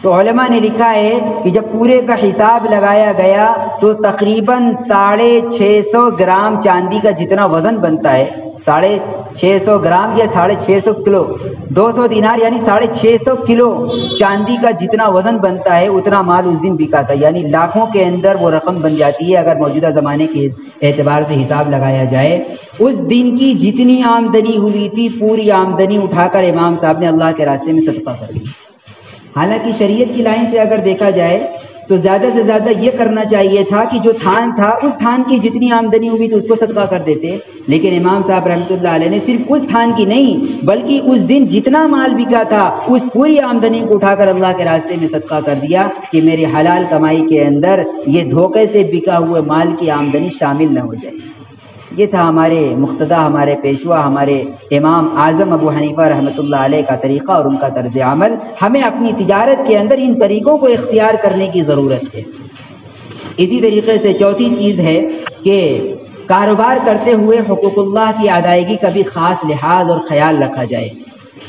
تو علماء نے لکھا ہے کہ جب پورے کا حساب لگایا گیا تو تقریباً 650 گرام چاندی کا جتنا وزن بنتا ہے، 650 گرام یا 650 کلو، 200 دینار یعنی 650 کلو چاندی کا جتنا وزن بنتا ہے، اتنا مال اس دن بکا تھا۔ یعنی لاکھوں کے اندر وہ رقم بن جاتی ہے اگر موجودہ زمانے کے اعتبار سے حساب لگایا جائے۔ اس دن کی جتنی آمدنی ہوئی تھی، پوری آمدنی اٹھا کر امام صاحب نے اللہ کے راستے میں صدقہ کر دی۔ حالانکہ شریعت کی لائن سے اگر دیکھا جائے تو زیادہ سے زیادہ یہ کرنا چاہیے تھا کہ جو تھان تھا، اس تھان کی جتنی آمدنی ہوئی تھی اس کو صدقہ کر دیتے، لیکن امام صاحب رحمۃ اللہ علیہ نے صرف اس تھان کی نہیں بلکہ اس دن جتنا مال بکا تھا اس پوری آمدنی کو اٹھا کر اللہ کے راستے میں صدقہ کر دیا کہ میری حلال کمائی کے اندر یہ دھوکے سے بکا ہوئے مال کی آمدنی شامل نہ ہو جائے۔ یہ تھا ہمارے مقتدیٰ، ہمارے پیشوا، ہمارے امام اعظم ابو حنیفہ رحمۃ اللہ علیہ کا طریقہ اور ان کا طرز عمل۔ ہمیں اپنی تجارت کے اندر ان طریقوں کو اختیار کرنے کی ضرورت ہے۔ اسی طریقے سے چوتھی چیز ہے کہ کاروبار کرتے ہوئے حقوق اللہ کی ادائیگی کا بھی خاص لحاظ اور خیال رکھا جائے۔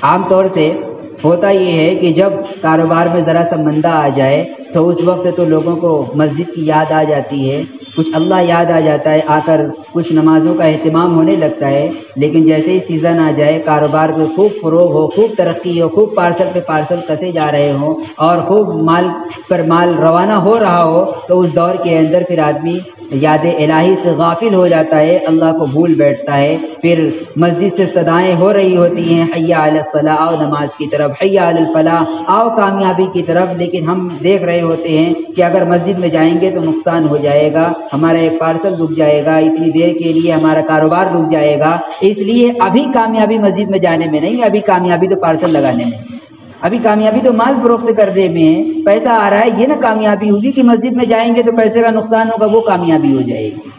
عام طور سے ہوتا یہ ہے کہ جب کاروبار میں ذرا سا مندہ آ جائے تو اس وقت تو لوگوں کو مسجد کی یاد آ جاتی ہے، کچھ اللہ یاد آ جاتا ہے، آ کر کچھ نمازوں کا اہتمام ہونے لگتا ہے، لیکن جیسے ہی سیزن آ جائے، کاروبار میں خوب فروغ ہو، خوب ترقی ہو، خوب پارسل پہ پارسل کسے جا رہے ہوں اور خوب مال پر مال روانہ ہو رہا ہو، تو اس دور کے اندر پھر آدمی یاد الہی سے غافل ہو جاتا ہے، اللہ کو بھول بیٹھتا ہے۔ پھر مسجد سے صدائیں ہو رہی ہوتی ہیں، حی علی الصلاۃ، آؤ نماز کی طرف، حی علی الفلاح، آؤ کامیابی کی طرف، لیکن ہم دیکھ رہے ہوتے ہیں کہ اگر مسجد میں جائیں گے تو نقصان ہو جائے گا، ہمارا ایک پارسل رک جائے گا، اتنی دیر کے لیے ہمارا کاروبار رک جائے گا، اس لیے ابھی کامیابی مسجد میں جانے میں نہیں، ابھی کامیابی تو پارسل لگانے میں، ابھی کامیابی تو مال فروخت کرنے میں ہے، پیسہ آ رہا ہے، یہ نہ کامیابی ہوگی کہ مسجد میں جائیں گے تو پیسے کا نقصان ہوگا، وہ کامیابی ہو جائے گی۔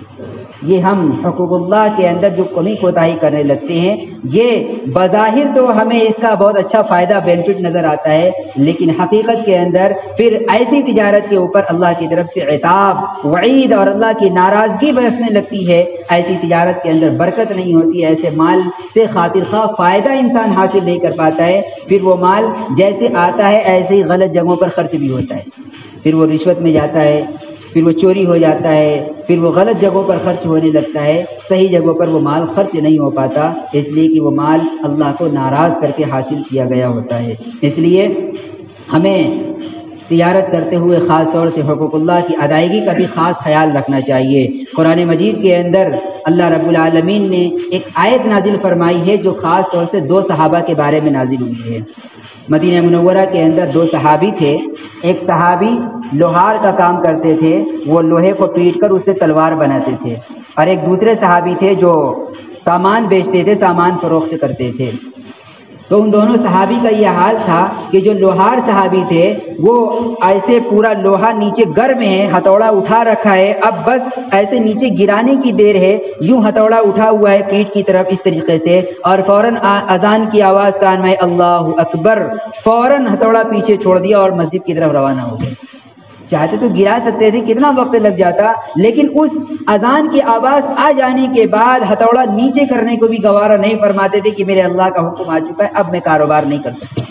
یہ ہم حقوق اللہ کے اندر جو کمی کوتاہی کرنے لگتے ہیں، یہ بظاہر تو ہمیں اس کا بہت اچھا فائدہ بینیفٹ نظر آتا ہے، لیکن حقیقت کے اندر پھر ایسی تجارت کے اوپر اللہ کی طرف سے عتاب، وعید اور اللہ کی ناراضگی برسنے لگتی ہے۔ ایسی تجارت کے اندر برکت نہیں ہوتی، ایسے مال سے خاطر خواہ فائدہ انسان حاصل نہیں کر پاتا ہے، پھر وہ مال جیسے آتا ہے ایسے ہی غلط جگہوں پر خرچ بھی ہوتا ہے، پھر وہ رشوت میں جاتا ہے، پھر وہ چوری ہو جاتا ہے، پھر وہ غلط جگہوں پر خرچ ہونے لگتا ہے، صحیح جگہوں پر وہ مال خرچ نہیں ہو پاتا، اس لیے کہ وہ مال اللہ کو ناراض کر کے حاصل کیا گیا ہوتا ہے۔ اس لیے ہمیں تجارت کرتے ہوئے خاص طور سے حقوق اللہ کی ادائیگی کا بھی خاص خیال رکھنا چاہیے۔ قرآن مجید کے اندر اللہ رب العالمین نے ایک آیت نازل فرمائی ہے جو خاص طور سے دو صحابہ کے بارے میں نازل ہوئی ہے۔ مدینہ منورہ کے اندر دو صحابی تھے، ایک صحابی لوہار کا کام کرتے تھے، وہ لوہے کو پیٹ کر اس سے تلوار بناتے تھے، اور ایک دوسرے صحابی تھے جو سامان بیچتے تھے، سامان فروخت کرتے تھے۔ تو ان دونوں صحابی کا یہ حال تھا کہ جو لوہار صحابی تھے وہ ایسے پورا لوہا نیچے گرم ہے، ہتھوڑا اٹھا رکھا ہے، اب بس ایسے نیچے گرانے کی دیر ہے، یوں ہتھوڑا اٹھا ہوا ہے پیٹ کی طرف اس طریقے سے، اور فوراً اذان کی آواز کان میں، اللہ اکبر، فوراً ہتھوڑا پیچھے چھوڑ دیا اور مسجد کی طرف روانہ ہو گئے۔ چاہتے تو گرا سکتے تھے، کتنا وقت لگ جاتا، لیکن اس اذان کی آواز آ جانے کے بعد ہتھوڑا نیچے کرنے کو بھی گوارا نہیں فرماتے تھے کہ میرے اللہ کا حکم آ چکا ہے، اب میں کاروبار نہیں کر سکتا۔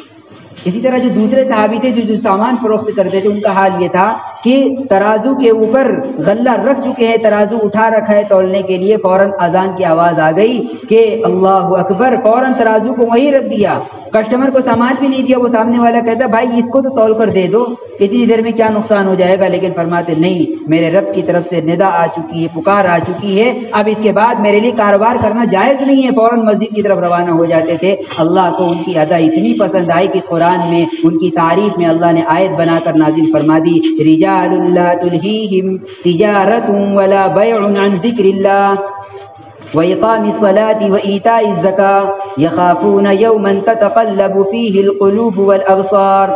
اسی طرح جو دوسرے صحابی تھے جو سامان فروخت کرتے تھے، ان کا حال یہ تھا کہ ترازو کے اوپر غلہ رکھ چکے ہیں، ترازو اٹھا رکھا ہے تولنے کے لیے، فوراً اذان کی آواز آ گئی کہ اللہ اکبر، فوراً ترازو کو وہیں رکھ دیا، کسٹمر کو سامان بھی نہیں دیا۔ وہ سامنے والا کہتا بھائی اس کو تو تول کر دے دو، اتنی دیر میں کیا نقصان ہو جائے گا، لیکن فرماتے نہیں، میرے رب کی طرف سے ندا آ چکی ہے، پکار آ چکی ہے، اب اس کے بعد میرے لیے کاروبار کرنا جائز نہیں ہے، فوراً مسجد کی طرف روانہ ہو جاتے تھے۔ اللہ کو ان کی ادا اتنی پسند آئی کہ قرآن میں ان کی تعریف میں اللہ نے آیت بنا کر نازل فرما دی، رجال لا تلہیہم تجارت ولا بیع عن ذکر اللہ وإقام الصلاة وإيتاء الزكاة يخافون يوما تتقلب فيه القلوب والأبصار۔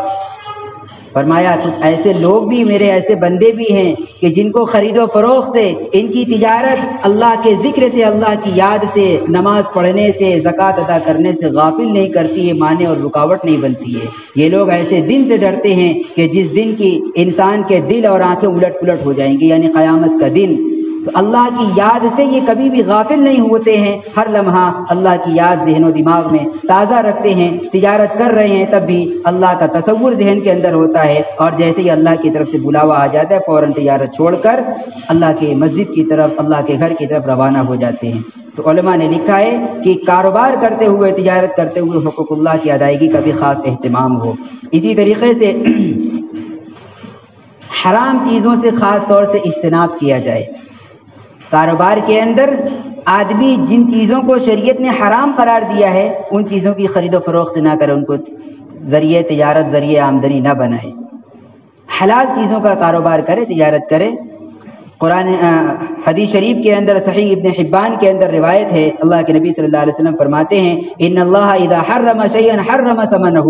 فرمایا کچھ ایسے لوگ بھی، میرے ایسے بندے بھی ہیں کہ جن کو خرید و فروخت ہے، ان کی تجارت اللہ کے ذکر سے، اللہ کی یاد سے، نماز پڑھنے سے، زکوٰۃ ادا کرنے سے غافل نہیں کرتی ہے، مانے اور رکاوٹ نہیں بنتی ہے۔ یہ لوگ ایسے دن سے ڈرتے ہیں کہ جس دن کی انسان کے دل اور آنکھیں الٹ پلٹ ہو جائیں گی، یعنی قیامت کا دن۔ تو اللہ کی یاد سے یہ کبھی بھی غافل نہیں ہوتے ہیں، ہر لمحہ اللہ کی یاد ذہن و دماغ میں تازہ رکھتے ہیں، تجارت کر رہے ہیں تب بھی اللہ کا تصور ذہن کے اندر ہوتا ہے، اور جیسے ہی اللہ کی طرف سے بلاوا آ جاتا ہے فوراً تجارت چھوڑ کر اللہ کے مسجد کی طرف، اللہ کے گھر کی طرف روانہ ہو جاتے ہیں۔ تو علماء نے لکھا ہے کہ کاروبار کرتے ہوئے، تجارت کرتے ہوئے حقوق اللہ کی ادائیگی کا بھی خاص اہتمام ہو۔ اسی طریقے سے حرام چیزوں سے خاص طور سے اجتناب کیا جائے۔ کاروبار کے اندر آدمی جن چیزوں کو شریعت نے حرام قرار دیا ہے ان چیزوں کی خرید و فروخت نہ کرے، ان کو ذریعہ تجارت، ذریعہ آمدنی نہ بنائے، حلال چیزوں کا کاروبار کرے، تجارت کرے۔ قرآن حدیث شریف کے اندر صحیح ابن حبان کے اندر روایت ہے، اللہ کے نبی صلی اللہ علیہ وسلم فرماتے ہیں، ان اللہ اذا حرم شیئا حرم ثمنہ،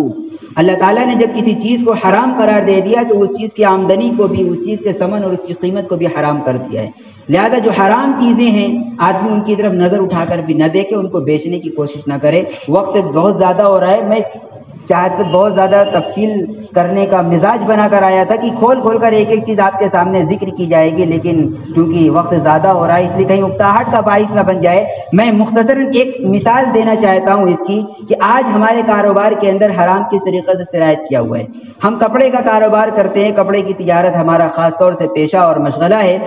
اللہ تعالیٰ نے جب کسی چیز کو حرام قرار دے دیا تو اس چیز کی آمدنی کو بھی، اس چیز کے ثمن اور اس کی قیمت کو بھی حرام کر دیا ہے۔ لہذا جو حرام چیزیں ہیں آدمی ان کی طرف نظر اٹھا کر بھی نہ دیکھے، ان کو بیچنے کی کوشش نہ کرے۔ وقت بہت زیادہ ہو رہا ہے، میں چاہتا بہت زیادہ تفصیل کرنے کا مزاج بنا کر آیا تھا کہ کھول کھول کر ایک ایک چیز آپ کے سامنے ذکر کی جائے گی، لیکن چونکہ وقت زیادہ ہو رہا ہے اس لیے کہیں اکتاہٹ کا باعث نہ بن جائے۔ میں مختصراً ایک مثال دینا چاہتا ہوں اس کی کہ آج ہمارے کاروبار کے اندر حرام کس طریقے سے سرایت کیا ہوا ہے۔ ہم کپڑے کا کاروبار کرتے ہیں، کپڑے کی تجارت ہمارا خاص طور سے پیشہ اور مشغلہ ہے۔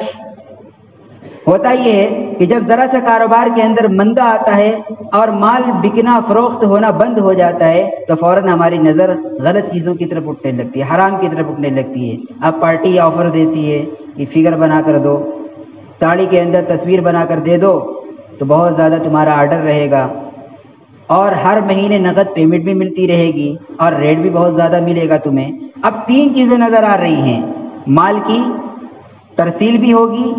ہوتا یہ ہے کہ جب ذرا سا کاروبار کے اندر مندہ آتا ہے اور مال بکنا فروخت ہونا بند ہو جاتا ہے تو فوراً ہماری نظر غلط چیزوں کی طرف اٹھنے لگتی ہے، حرام کی طرف اٹھنے لگتی ہے۔ اب پارٹی آفر دیتی ہے کہ فگر بنا کر دو، ساڑی کے اندر تصویر بنا کر دے دو تو بہت زیادہ تمہارا آرڈر رہے گا، اور ہر مہینے نقد پیمنٹ بھی ملتی رہے گی اور ریٹ بھی بہت زیادہ ملے گا تمہیں۔ اب تین چیزیں نظر آ رہی ہیں، مال کی ترسیل بھی ہوگی،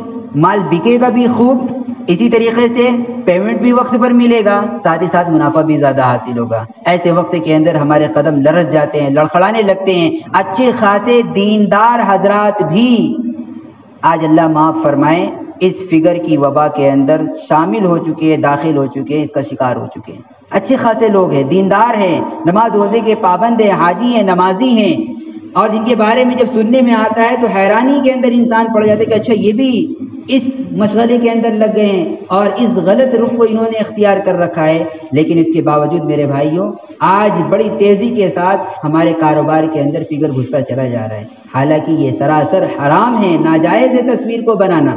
مال بکے گا بھی خوب، اسی طریقے سے پیمنٹ بھی وقت پر ملے گا، ساتھ ہی ساتھ منافع بھی زیادہ حاصل ہوگا۔ ایسے وقت کے اندر ہمارے قدم لرز جاتے ہیں، لڑکھڑانے لگتے ہیں۔ اچھے خاصے دیندار حضرات بھی آج اللہ معاف فرمائے اس فگر کی وبا کے اندر شامل ہو چکے ہیں، داخل ہو چکے ہیں، اس کا شکار ہو چکے ہیں۔ اچھے خاصے لوگ ہیں، دیندار ہیں، نماز روزے کے پابند ہیں، حاجی ہیں، نمازی ہیں، اور جن کے بارے میں جب سننے میں آتا ہے تو حیرانی کے اندر انسان پڑ جاتا ہے کہ اچھا یہ بھی اس مشغلے کے اندر لگ گئے ہیں اور اس غلط رخ کو انہوں نے اختیار کر رکھا ہے۔ لیکن اس کے باوجود میرے بھائیوں آج بڑی تیزی کے ساتھ ہمارے کاروبار کے اندر فگر گھستا چلا جا رہا ہے، حالانکہ یہ سراسر حرام ہے، ناجائز ہے تصویر کو بنانا۔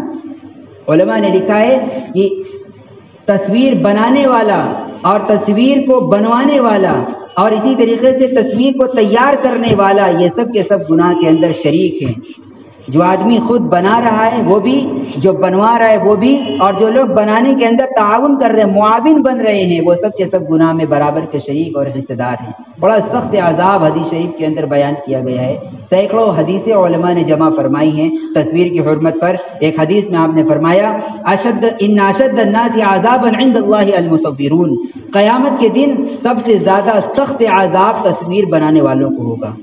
علماء نے لکھا ہے کہ تصویر بنانے والا اور تصویر کو بنوانے والا اور اسی طریقے سے تصویر کو تیار کرنے والا یہ سب کے سب گناہ کے اندر شریک ہیں۔ جو آدمی خود بنا رہا ہے وہ بھی، جو بنوا رہا ہے وہ بھی، اور جو لوگ بنانے کے اندر تعاون کر رہے ہیں، معاون بن رہے ہیں، وہ سب کے سب گناہ میں برابر کے شریک اور حصے دار ہیں۔ بڑا سخت عذاب حدیث شریف کے اندر بیان کیا گیا ہے، سینکڑوں حدیثیں علماء نے جمع فرمائی ہیں تصویر کی حرمت پر۔ ایک حدیث میں آپ نے فرمایا ان اشد الناس عذابا عند اللہ المصورون، قیامت کے دن سب سے زیادہ سخت عذاب تصویر بنانے والوں کو ہوگا۔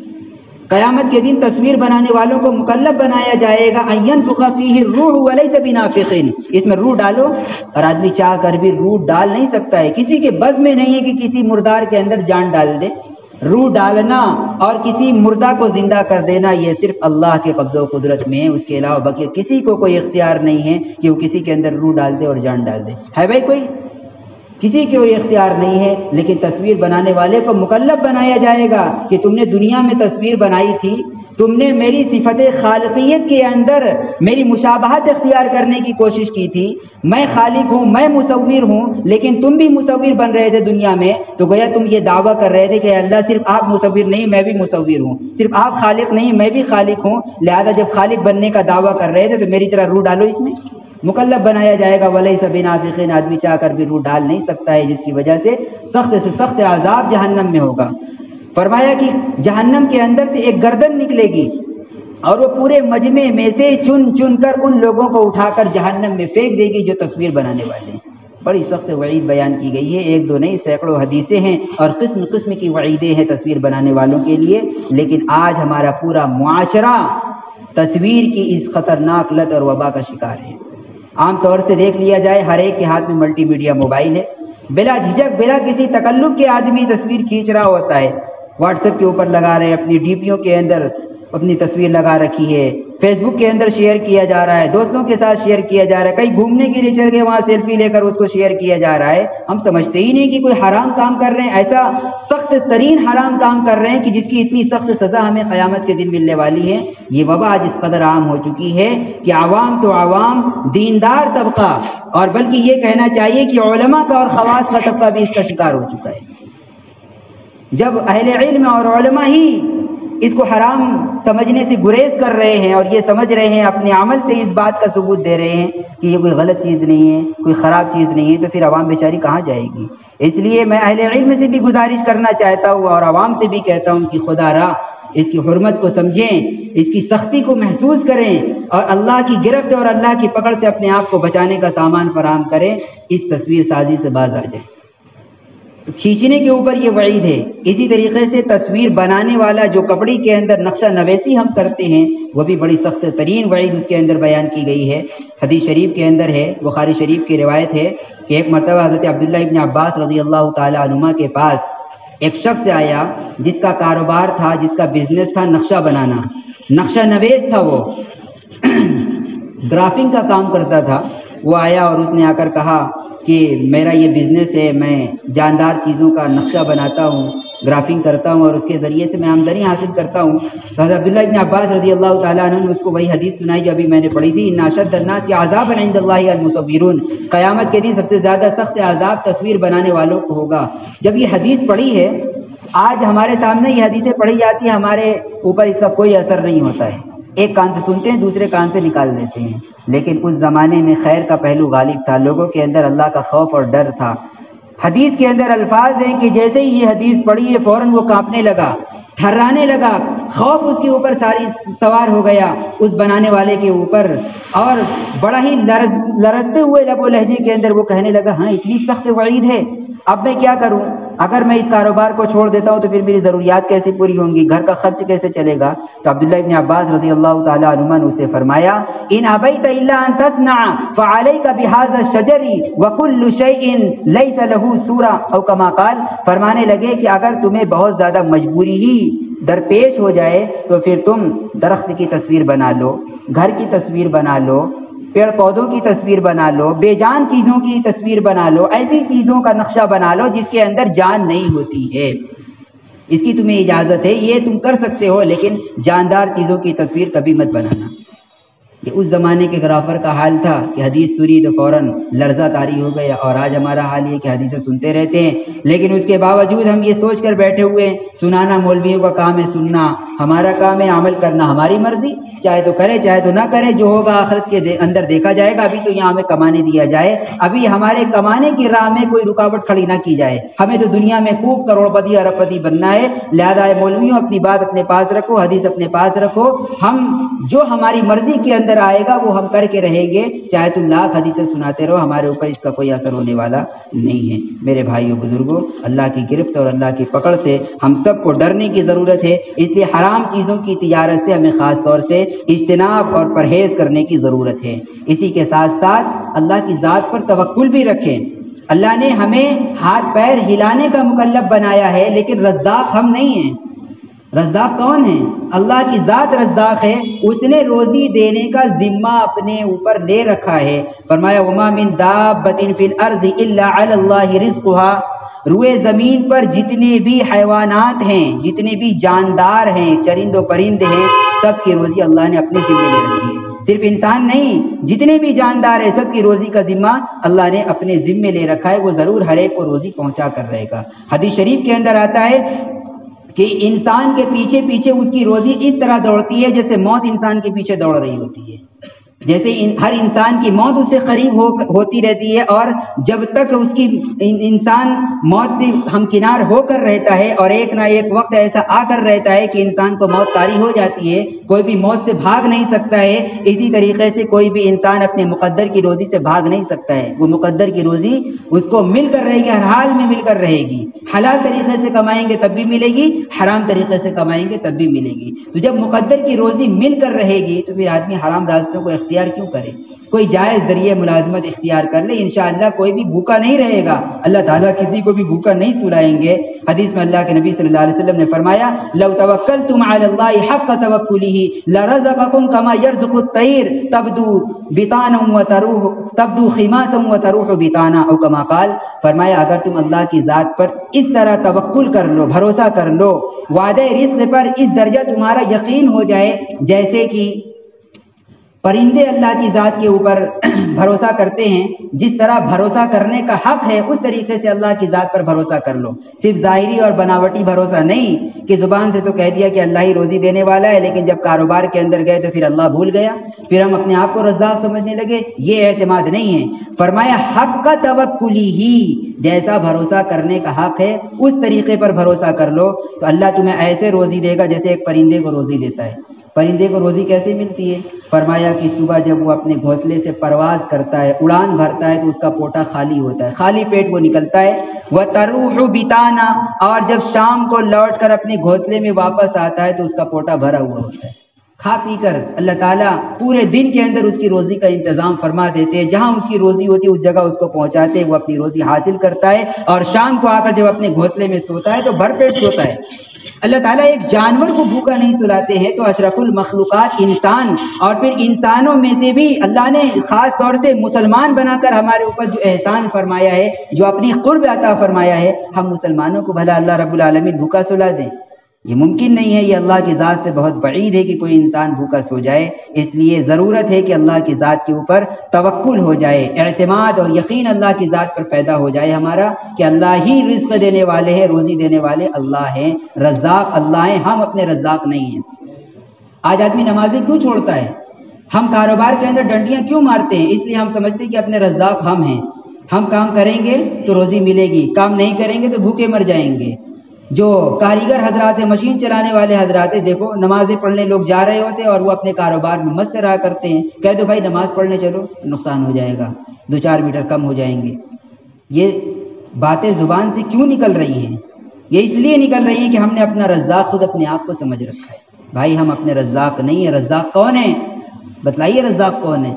قیامت کے دن تصویر بنانے والوں کو مکلف بنایا جائے گا ان ينفخ فيه الروح وليس بنافخ، اس میں روح ڈالو، اور آدمی چاہ کر بھی روح ڈال نہیں سکتا ہے، کسی کے بس میں نہیں ہے کہ کسی مردار کے اندر جان ڈال دے۔ روح ڈالنا اور کسی مردہ کو زندہ کر دینا یہ صرف اللہ کے قبضہ و قدرت میں ہے، اس کے علاوہ باقی کسی کو کوئی اختیار نہیں ہے کہ وہ کسی کے اندر روح ڈال دے اور جان ڈال دے۔ ہے بھائی کوئی؟ کسی کو یہ اختیار نہیں ہے، لیکن تصویر بنانے والے کو مکلف بنایا جائے گا کہ تم نے دنیا میں تصویر بنائی تھی، تم نے میری صفت خالقیت کے اندر میری مشابہت اختیار کرنے کی کوشش کی تھی، میں خالق ہوں، میں مصور ہوں، لیکن تم بھی مصور بن رہے تھے دنیا میں، تو گویا تم یہ دعویٰ کر رہے تھے کہ اللہ صرف آپ مصور نہیں میں بھی مصور ہوں، صرف آپ خالق نہیں میں بھی خالق ہوں، لہذا جب خالق بننے کا دعویٰ کر رہے تھے تو میری طرح روح ڈالو اس میں۔ مکلف بنایا جائے گا ولیس بنافخ، آدمی چاہ کر بھی روح ڈال نہیں سکتا ہے، جس کی وجہ سے سخت عذاب جہنم میں ہوگا۔ فرمایا کہ جہنم کے اندر سے ایک گردن نکلے گی اور وہ پورے مجمع میں سے چن چن کر ان لوگوں کو اٹھا کر جہنم میں پھینک دے گی جو تصویر بنانے والے ہیں۔ بڑی سخت وعید بیان کی گئی ہے، ایک دو نہیں سینکڑوں حدیثیں ہیں اور قسم قسم کی وعیدیں ہیں تصویر بنانے والوں کے لیے۔ لیکن آج ہمارا پورا معاشرہ تصویر کی اس خطرناک لت اور وبا کا شکار ہے۔ عام طور سے دیکھ لیا جائے ہر ایک کے ہاتھ میں ملٹی میڈیا موبائل ہے، بلا جھجک بلا کسی تکلف کے آدمی تصویر کھینچ رہا ہوتا ہے، واٹس ایپ کے اوپر لگا رہے ہیں، اپنی ڈی پیوں کے اندر اپنی تصویر لگا رکھی ہے، فیس بک کے اندر شیئر کیا جا رہا ہے، دوستوں کے ساتھ شیئر کیا جا رہا ہے، کہیں گھومنے کے لیے چل گئے وہاں سیلفی لے کر اس کو شیئر کیا جا رہا ہے۔ ہم سمجھتے ہی نہیں کہ کوئی حرام کام کر رہے ہیں، ایسا سخت ترین حرام کام کر رہے ہیں کہ جس کی اتنی سخت سزا ہمیں قیامت کے دن ملنے والی ہے۔ یہ وبا آج اس قدر عام ہو چکی ہے کہ عوام تو عوام، دیندار طبقہ، اور بلکہ یہ کہنا چاہیے کہ علماء کا اور خواص کا طبقہ بھی اس کا شکار ہو چکا ہے۔ جب اہل علم اور علماء ہی اس کو حرام سمجھنے سے گریز کر رہے ہیں اور یہ سمجھ رہے ہیں، اپنے عمل سے اس بات کا ثبوت دے رہے ہیں کہ یہ کوئی غلط چیز نہیں ہے، کوئی خراب چیز نہیں ہے، تو پھر عوام بیچاری کہاں جائے گی؟ اس لیے میں اہل علم سے بھی گزارش کرنا چاہتا ہوں اور عوام سے بھی کہتا ہوں کہ خدا را اس کی حرمت کو سمجھیں، اس کی سختی کو محسوس کریں اور اللہ کی گرفت اور اللہ کی پکڑ سے اپنے آپ کو بچانے کا سامان فراہم کریں، اس تصویر سازی سے باز آ جائیں۔ تو کھینچنے کے اوپر یہ وعید ہے۔ اسی طریقے سے تصویر بنانے والا جو کپڑی کے اندر نقشہ نویسی ہم کرتے ہیں وہ بھی بڑی سخت ترین وعید اس کے اندر بیان کی گئی ہے۔ حدیث شریف کے اندر ہے، بخاری شریف کی روایت ہے کہ ایک مرتبہ حضرت عبداللہ ابن عباس رضی اللہ تعالی عنہما کے پاس ایک شخص آیا جس کا کاروبار تھا، جس کا بزنس تھا نقشہ بنانا، نقشہ نویس تھا، وہ گرافنگ کا کام کرتا تھا۔ وہ آیا اور اس نے آ کر کہا کہ میرا یہ بزنس ہے، میں جاندار چیزوں کا نقشہ بناتا ہوں، گرافنگ کرتا ہوں اور اس کے ذریعے سے میں آمدنی حاصل کرتا ہوں۔ حضرت عبداللہ ابن عباس رضی اللہ تعالیٰ عنہ نے اس کو وہی حدیث سنائی جو ابھی میں نے پڑھی تھی، ان اشد الناس عذابا عند اللہ المصورون، قیامت کے دن سب سے زیادہ سخت عذاب تصویر بنانے والوں کو ہوگا۔ جب یہ حدیث پڑھی ہے، آج ہمارے سامنے یہ حدیثیں پڑھی جاتی ہیں، ہمارے اوپر اس کا کوئی اثر نہیں ہوتا ہے، ایک کان سے سنتے ہیں دوسرے کان سے نکال دیتے ہیں۔ لیکن اس زمانے میں خیر کا پہلو غالب تھا، لوگوں کے اندر اللہ کا خوف اور ڈر تھا۔ حدیث کے اندر الفاظ ہیں کہ جیسے ہی یہ حدیث پڑھی ہے فوراً وہ کانپنے لگا، تھرانے لگا، خوف اس کے اوپر ساری سوار ہو گیا اس بنانے والے کے اوپر، اور بڑا ہی لرزتے ہوئے لب و لہجے کے اندر وہ کہنے لگا، ہاں اتنی سخت وعید ہے، اب میں کیا کروں؟ اگر میں اس کاروبار کو چھوڑ دیتا ہوں تو پھر میری ضروریات کیسے پوری ہوں گی، گھر کا خرچ کیسے چلے گا؟ تو عبداللہ ابن عباس رضی اللہ تعالیٰ عنہما نے اسے فرمایا، ان ابیت الا ان تصنع فعلیک بہذا الشجر وکل شیء لیس له صورہ، او کما قال، فرمانے لگے کہ اگر تمہیں بہت زیادہ مجبوری ہی درپیش ہو جائے تو پھر تم درخت کی تصویر بنا لو، گھر کی تصویر بنا لو، پیڑ پودوں کی تصویر بنا لو، بے جان چیزوں کی تصویر بنا لو، ایسی چیزوں کا نقشہ بنا لو جس کے اندر جان نہیں ہوتی ہے، اس کی تمہیں اجازت ہے، یہ تم کر سکتے ہو، لیکن جاندار چیزوں کی تصویر کبھی مت بنانا۔ یہ اس زمانے کے گرافر کا حال تھا کہ حدیث سنی تو فوراً لرزہ طاری ہو گیا، اور آج ہمارا حال یہ کہ حدیثیں سنتے رہتے ہیں لیکن اس کے باوجود ہم یہ سوچ کر بیٹھے ہوئے ہیں، سنانا مولویوں کا کام ہے، سننا ہمارا کام ہے، عمل کرنا ہماری مرضی، چاہے تو کرے چاہے تو نہ کرے، جو ہوگا آخرت کے اندر دیکھا جائے گا، ابھی تو یہاں ہمیں کمانے دیا جائے، ابھی ہمارے کمانے کی راہ میں کوئی رکاوٹ کھڑی نہ کی جائے، ہمیں تو دنیا میں خوب کروڑ پتی ارب پتی بننا ہے، لہذا مولویوں اپنی بات اپنے پاس رکھو، حدیث اپنے پاس رکھو، ہم جو ہماری مرضی کے اندر آئے گا وہ ہم کر کے رہیں گے، چاہے تم لاکھ حدیثیں سناتے رہو، ہمارے اوپر اس کا کوئی اثر ہونے والا نہیں ہے۔ میرے بھائیوں بزرگوں، اللہ کی گرفت اور اللہ کی پکڑ سے ہم سب کو ڈرنے کی ضرورت ہے، اس لیے حرام چیزوں کی تجارت سے ہمیں خاص طور سے اجتناب اور پرہیز کرنے کی ضرورت ہے۔ اسی کے ساتھ ساتھ اللہ کی ذات پر توکل بھی رکھیں۔ اللہ نے ہمیں ہاتھ پیر ہلانے کا مکلف بنایا ہے، لیکن رزاق ہم نہیں ہیں۔ رزاق کون ہے؟ اللہ کی ذات رزاق ہے، اس نے روزی دینے کا ذمہ اپنے اوپر لے رکھا ہے۔ فرمایا وما من دابۃ فی الارض الا علی اللہ رزقها، روئے زمین پر جتنے بھی حیوانات ہیں، جتنے بھی جاندار ہیں، چرند و پرند ہیں، سب کی روزی اللہ نے اپنے ذمہ لے رکھی ہے۔ صرف انسان نہیں، جتنے بھی جاندار ہیں سب کی روزی کا ذمہ اللہ نے اپنے ذمہ لے رکھا ہے، وہ ضرور ہر ایک کو روزی پہنچا کر رہے گا۔ حدیث شریف کے اندر آتا ہے کہ انسان کے پیچھے پیچھے اس کی روزی اس طرح دوڑتی ہے جیسے موت انسان کے پیچھے دوڑ رہی ہوتی ہے، جیسے ہر انسان کی موت اس سے قریب ہوتی رہتی ہے، اور جب تک اس کی انسان موت سے ہمکنار ہو کر رہتا ہے، اور ایک نہ ایک وقت ایسا آ کر رہتا ہے کہ انسان کو موت طاری ہو جاتی ہے، کوئی بھی موت سے بھاگ نہیں سکتا ہے، اسی طریقے سے کوئی بھی انسان اپنے مقدر کی روزی سے بھاگ نہیں سکتا ہے، وہ مقدر کی روزی اس کو مل کر رہے گی، ہر حال میں مل کر رہے گی، حلال طریقے سے کمائیں گے تب بھی ملے گی، حرام طریقے سے کمائیں گے تب بھی ملے گی۔ تو جب مقدر کی روزی مل کر رہے گی تو پھر آدمی حرام راستوں کو اختیار کیوں کرے؟ کوئی جائز ذریعے ملازمت اختیار کر لے، انشاءاللہ کوئی بھی بھوکا نہیں رہے گا، اللہ تعالیٰ کسی کو بھی بھوکا نہیں سلائیں گے۔ حدیث میں اللہ کے نبی صلی اللہ علیہ وسلم نے فرمایا لو توکلتم علی اللہ حق توکلہ لرزقکم کما یرزق الطیر تبدو بطانا تبدو خماسا وتروح بطانا، او کما قال، فرمایا اگر تم اللہ کی ذات پر اس طرح توکل کر لو، بھروسہ کر لو، وعدہ رزق پر اس درجہ تمہارا یقین ہو جائے جیسے کہ پرندے اللہ کی ذات کے اوپر بھروسہ کرتے ہیں، جس طرح بھروسہ کرنے کا حق ہے اس طریقے سے اللہ کی ذات پر بھروسہ کر لو، صرف ظاہری اور بناوٹی بھروسہ نہیں کہ زبان سے تو کہہ دیا کہ اللہ ہی روزی دینے والا ہے، لیکن جب کاروبار کے اندر گئے تو پھر اللہ بھول گیا، پھر ہم اپنے آپ کو رزاق سمجھنے لگے، یہ اعتماد نہیں ہے۔ فرمایا حق کا توکلی ہی، جیسا بھروسہ کرنے کا حق ہے اس طریقے پر بھروسہ کر لو تو اللہ تمہیں ایسے روزی دے گا جیسے ایک پرندے کو روزی دیتا ہے۔ پرندے کو روزی کیسے ملتی ہے؟ فرمایا کہ صبح جب وہ اپنے گھونسلے سے پرواز کرتا ہے، اڑان بھرتا ہے، تو اس کا پوٹا خالی ہوتا ہے، خالی پیٹ وہ نکلتا ہے، وَتَرُوحُ بِطَانًا، اور جب شام کو لوٹ کر اپنے گھونسلے میں واپس آتا ہے تو اس کا پوٹا بھرا ہوا ہوتا ہے۔ کھا پی کر اللہ تعالیٰ پورے دن کے اندر اس کی روزی کا انتظام فرما دیتے ہیں، جہاں اس کی روزی ہوتی ہے اس جگہ اس کو پہنچاتے ہیں، وہ اپنی روزی حاصل کرتا ہے، اور شام کو آ کر جب اپنے گھونسلے میں سوتا ہے تو بھر پیٹ سوتا ہے۔ اللہ تعالیٰ ایک جانور کو بھوکا نہیں سلاتے ہیں تو اشرف المخلوقات انسان، اور پھر انسانوں میں سے بھی اللہ نے خاص طور سے مسلمان بنا کر ہمارے اوپر جو احسان فرمایا ہے، جو اپنی قرب عطا فرمایا ہے، ہم مسلمانوں کو بھلا اللہ رب العالمین بھوکا سلا دیں؟ یہ ممکن نہیں ہے، یہ اللہ کی ذات سے بہت بعید ہے کہ کوئی انسان بھوکا سو جائے۔ اس لیے ضرورت ہے کہ اللہ کی ذات کے اوپر توکل ہو جائے، اعتماد اور یقین اللہ کی ذات پر پیدا ہو جائے ہمارا، کہ اللہ ہی رزق دینے والے ہیں، روزی دینے والے اللہ ہیں، رزاق اللہ ہیں، ہم اپنے رزاق نہیں ہیں۔ آج آدمی نمازیں کیوں چھوڑتا ہے؟ ہم کاروبار کے اندر ڈنڈیاں کیوں مارتے ہیں؟ اس لیے ہم سمجھتے ہیں کہ اپنے رزاق ہم ہیں، ہم کام کریں گے تو روزی ملے گی، کام نہیں کریں گے تو بھوکے مر جائیں گے۔ جو کاریگر حضرات ہیں، مشین چلانے والے حضرات ہیں، دیکھو نمازیں پڑھنے لوگ جا رہے ہوتے ہیں اور وہ اپنے کاروبار میں مست رہا کرتے ہیں، کہہ دو بھائی نماز پڑھنے چلو، نقصان ہو جائے گا، 2-4 میٹر کم ہو جائیں گے۔ یہ باتیں زبان سے کیوں نکل رہی ہیں؟ یہ اس لیے نکل رہی ہیں کہ ہم نے اپنا رزاق خود اپنے آپ کو سمجھ رکھا ہے۔ بھائی ہم اپنے رزاق نہیں ہیں، رزاق کون ہے؟ بتلائیے رزاق کون ہے؟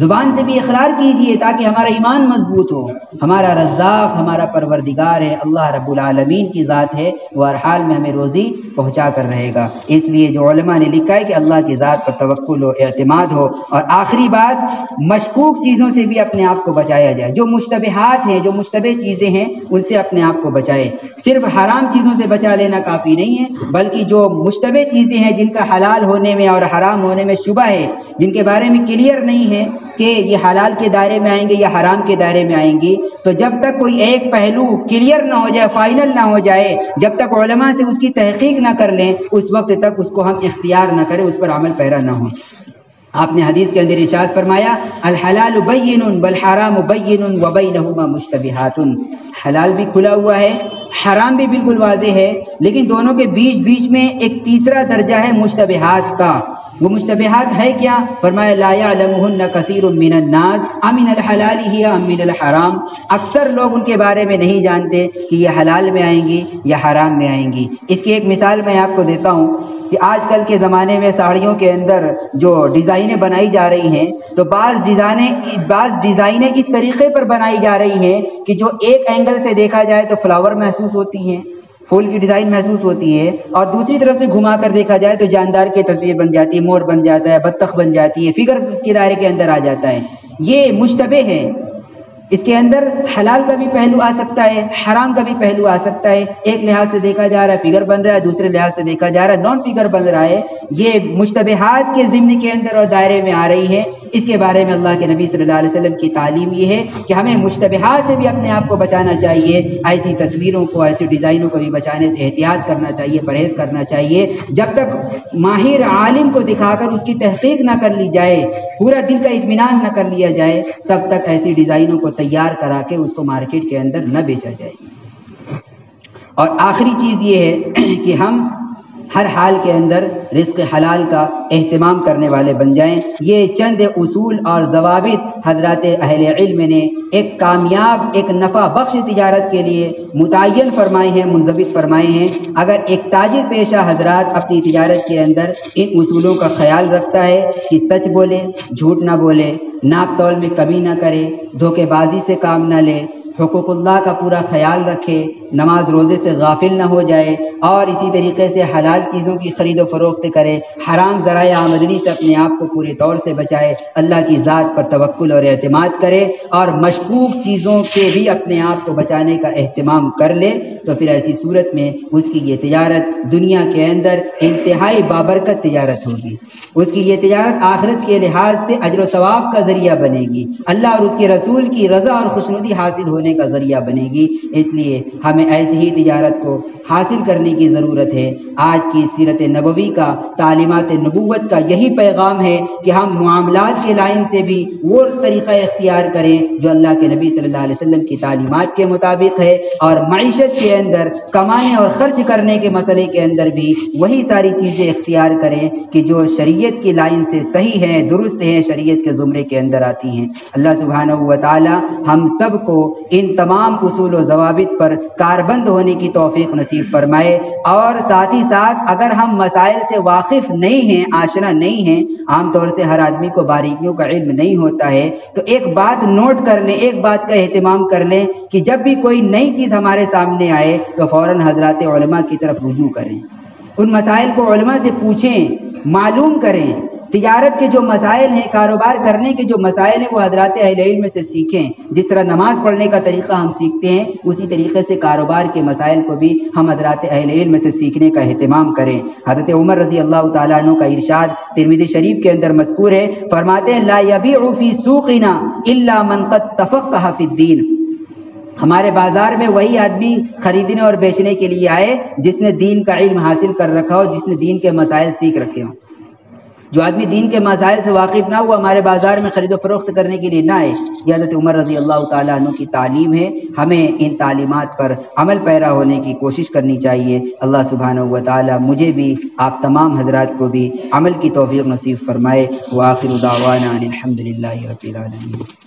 زبان سے بھی اقرار کیجئے تاکہ ہمارا ایمان مضبوط ہو۔ ہمارا رزاق ہمارا پروردگار ہے، اللہ رب العالمین کی ذات ہے، وہ ہر حال میں ہمیں روزی پہنچا کر رہے گا۔ اس لیے جو علماء نے لکھا ہے کہ اللہ کی ذات پر توکل ہو، اعتماد ہو، اور آخری بات مشکوک چیزوں سے بھی اپنے آپ کو بچایا جائے۔ جو مشتبہات ہیں، جو مشتبہ چیزیں ہیں، ان سے اپنے آپ کو بچائے۔ صرف حرام چیزوں سے بچا لینا کافی نہیں ہے، بلکہ جو مشتبہ چیزیں ہیں جن کا حلال ہونے میں اور حرام ہونے میں شبہ ہے، جن کے بارے میں کلیئر نہیں ہے کہ یہ حلال کے دائرے میں آئیں گے یا حرام کے دائرے میں آئیں گی، تو جب تک کوئی ایک پہلو کلیئر نہ ہو جائے، فائنل نہ ہو جائے، جب تک علماء سے اس کی تحقیق نہ کر لیں، اس وقت تک اس کو ہم اختیار نہ کریں، اس پر عمل پیرا نہ ہو۔ آپ نے حدیث کے اندر ارشاد فرمایا الحلال بین والحرام بین وبینہما مشتبہات، حلال بھی کھلا ہوا ہے، حرام بھی بالکل واضح ہے، لیکن دونوں کے بیچ میں ایک تیسرا درجہ ہے مشتبہات کا۔ وہ مشتبہات ہے کیا؟ فرمایا لا یعلمہن کثیر من الناس امن الحلال ہی ام من الحرام، اکثر لوگ ان کے بارے میں نہیں جانتے کہ یہ حلال میں آئیں گی یا حرام میں آئیں گی۔ اس کی ایک مثال میں آپ کو دیتا ہوں کہ آج کل کے زمانے میں ساڑیوں کے اندر جو ڈیزائنیں بنائی جا رہی ہیں، تو بعض ڈیزائنیں اس طریقے پر بنائی جا رہی ہیں کہ جو ایک اینگل سے دیکھا جائے تو فلاور محسوس ہوتی ہیں، پھول کی ڈیزائن محسوس ہوتی ہے، اور دوسری طرف سے گھما کر دیکھا جائے تو جاندار کی تصویر بن جاتی ہے، مور بن جاتا ہے، بطخ بن جاتی ہے، فگر کے دائرے کے اندر آ جاتا ہے۔ یہ مشتبہ ہے، اس کے اندر حلال کا بھی پہلو آ سکتا ہے، حرام کا بھی پہلو آ سکتا ہے۔ ایک لحاظ سے دیکھا جا رہا ہے فگر بن رہا ہے، دوسرے لحاظ سے دیکھا جا رہا ہے نان فگر بن رہا ہے۔ یہ مشتبہات کے ضمن کے اندر اور دائرے میں آ رہی ہے۔ اس کے بارے میں اللہ کے نبی صلی اللہ علیہ وسلم کی تعلیم یہ ہے کہ ہمیں مشتبہات سے بھی اپنے آپ کو بچانا چاہیے، ایسی تصویروں کو، ایسی ڈیزائنوں کو بھی بچانے سے احتیاط کرنا چاہیے، پرہیز کرنا چاہیے۔ جب تک ماہر عالم کو دکھا کر اس کی تحقیق نہ کر لی جائے، پورا دل کا اطمینان نہ کر لیا جائے، تب تک ایسی ڈیزائنوں کو تیار کرا کے اس کو مارکیٹ کے اندر نہ بیچا جائے۔ اور آخری چیز یہ ہے کہ ہم ہر حال کے اندر رزق حلال کا اہتمام کرنے والے بن جائیں۔ یہ چند اصول اور ضوابط حضرات اہل علم نے ایک کامیاب، ایک نفع بخش تجارت کے لیے متعین فرمائے ہیں، منضبط فرمائے ہیں۔ اگر ایک تاجر پیشہ حضرات اپنی تجارت کے اندر ان اصولوں کا خیال رکھتا ہے کہ سچ بولے، جھوٹ نہ بولے، ناپ تول میں کمی نہ کرے، دھوکے بازی سے کام نہ لے، حقوق اللہ کا پورا خیال رکھے، نماز روزے سے غافل نہ ہو جائے، اور اسی طریقے سے حلال چیزوں کی خرید و فروخت کرے، حرام ذرائع آمدنی سے اپنے آپ کو پورے طور سے بچائے، اللہ کی ذات پر توکل اور اعتماد کرے، اور مشکوک چیزوں سے بھی اپنے آپ کو بچانے کا اہتمام کر لے، تو پھر ایسی صورت میں اس کی یہ تجارت دنیا کے اندر انتہائی بابرکت تجارت ہوگی۔ اس کی یہ تجارت آخرت کے لحاظ سے اجر و ثواب کا ذریعہ بنے گی، اللہ اور اس کے رسول کی رضا اور خوشنودی حاصل ہونے کا ذریعہ بنے گی۔ اس لیے ہمیں ایسی ہی تجارت کو حاصل کرنے کی ضرورت ہے۔ آج کی سیرت نبوی کا، تعلیمات نبوت کا یہی پیغام ہے کہ ہم معاملات کے لائن سے بھی وہ طریقہ اختیار کریں جو اللہ کے نبی صلی اللہ علیہ وسلم کی تعلیمات کے مطابق ہے، اور معیشت کے اندر کمانے اور خرچ کرنے کے مسئلے کے اندر بھی وہی ساری چیزیں اختیار کریں کہ جو شریعت کی لائن سے صحیح ہیں، درست ہیں، شریعت کے زمرے کے اندر آتی ہیں۔ اللہ سبحانہ و تعالی ہم سب کو ان تمام اصول و ضوابط پر کاربند ہونے کی توفیق نصیب فرمائے۔ اور ساتھ ہی ساتھ اگر ہم مسائل سے واقف نہیں ہیں، آشنا نہیں ہیں، عام طور سے ہر آدمی کو باریکیوں کا علم نہیں ہوتا ہے، تو ایک بات نوٹ کر لیں، ایک بات کا اہتمام کر لیں کہ جب بھی کوئی نئی چیز ہمارے سامنے آئے تو فوراً حضرات علماء کی طرف رجوع کریں، ان مسائل کو علماء سے پوچھیں، معلوم کریں۔ تجارت کے جو مسائل ہیں، کاروبار کرنے کے جو مسائل ہیں، وہ حضرات اہل علم سے سیکھیں۔ جس طرح نماز پڑھنے کا طریقہ ہم سیکھتے ہیں، اسی طریقے سے کاروبار کے مسائل کو بھی ہم حضرات اہل علم سے سیکھنے کا اہتمام کریں۔ حضرت عمر رضی اللہ تعالیٰ عنہ کا ارشاد ترمذی شریف کے اندر مذکور ہے، فرماتے ہیں لا یبیع فی سوقنا الا من قد تفقہ فی الدین، ہمارے بازار میں وہی آدمی خریدنے اور بیچنے کے لیے آئے جس نے دین کا علم حاصل کر رکھا ہو، جس نے دین کے مسائل سیکھ رکھے ہوں۔ جو آدمی دین کے مسائل سے واقف نہ ہوا، ہمارے بازار میں خرید و فروخت کرنے کے لیے نہ آئے۔ یہ حضرت عمر رضی اللہ تعالیٰ عنہ کی تعلیم ہے، ہمیں ان تعلیمات پر عمل پیرا ہونے کی کوشش کرنی چاہیے۔ اللہ سبحانہ و تعالیٰ مجھے بھی، آپ تمام حضرات کو بھی عمل کی توفیق نصیب فرمائے۔ وآخر دعوانا ان الحمد للہ رب العالمین۔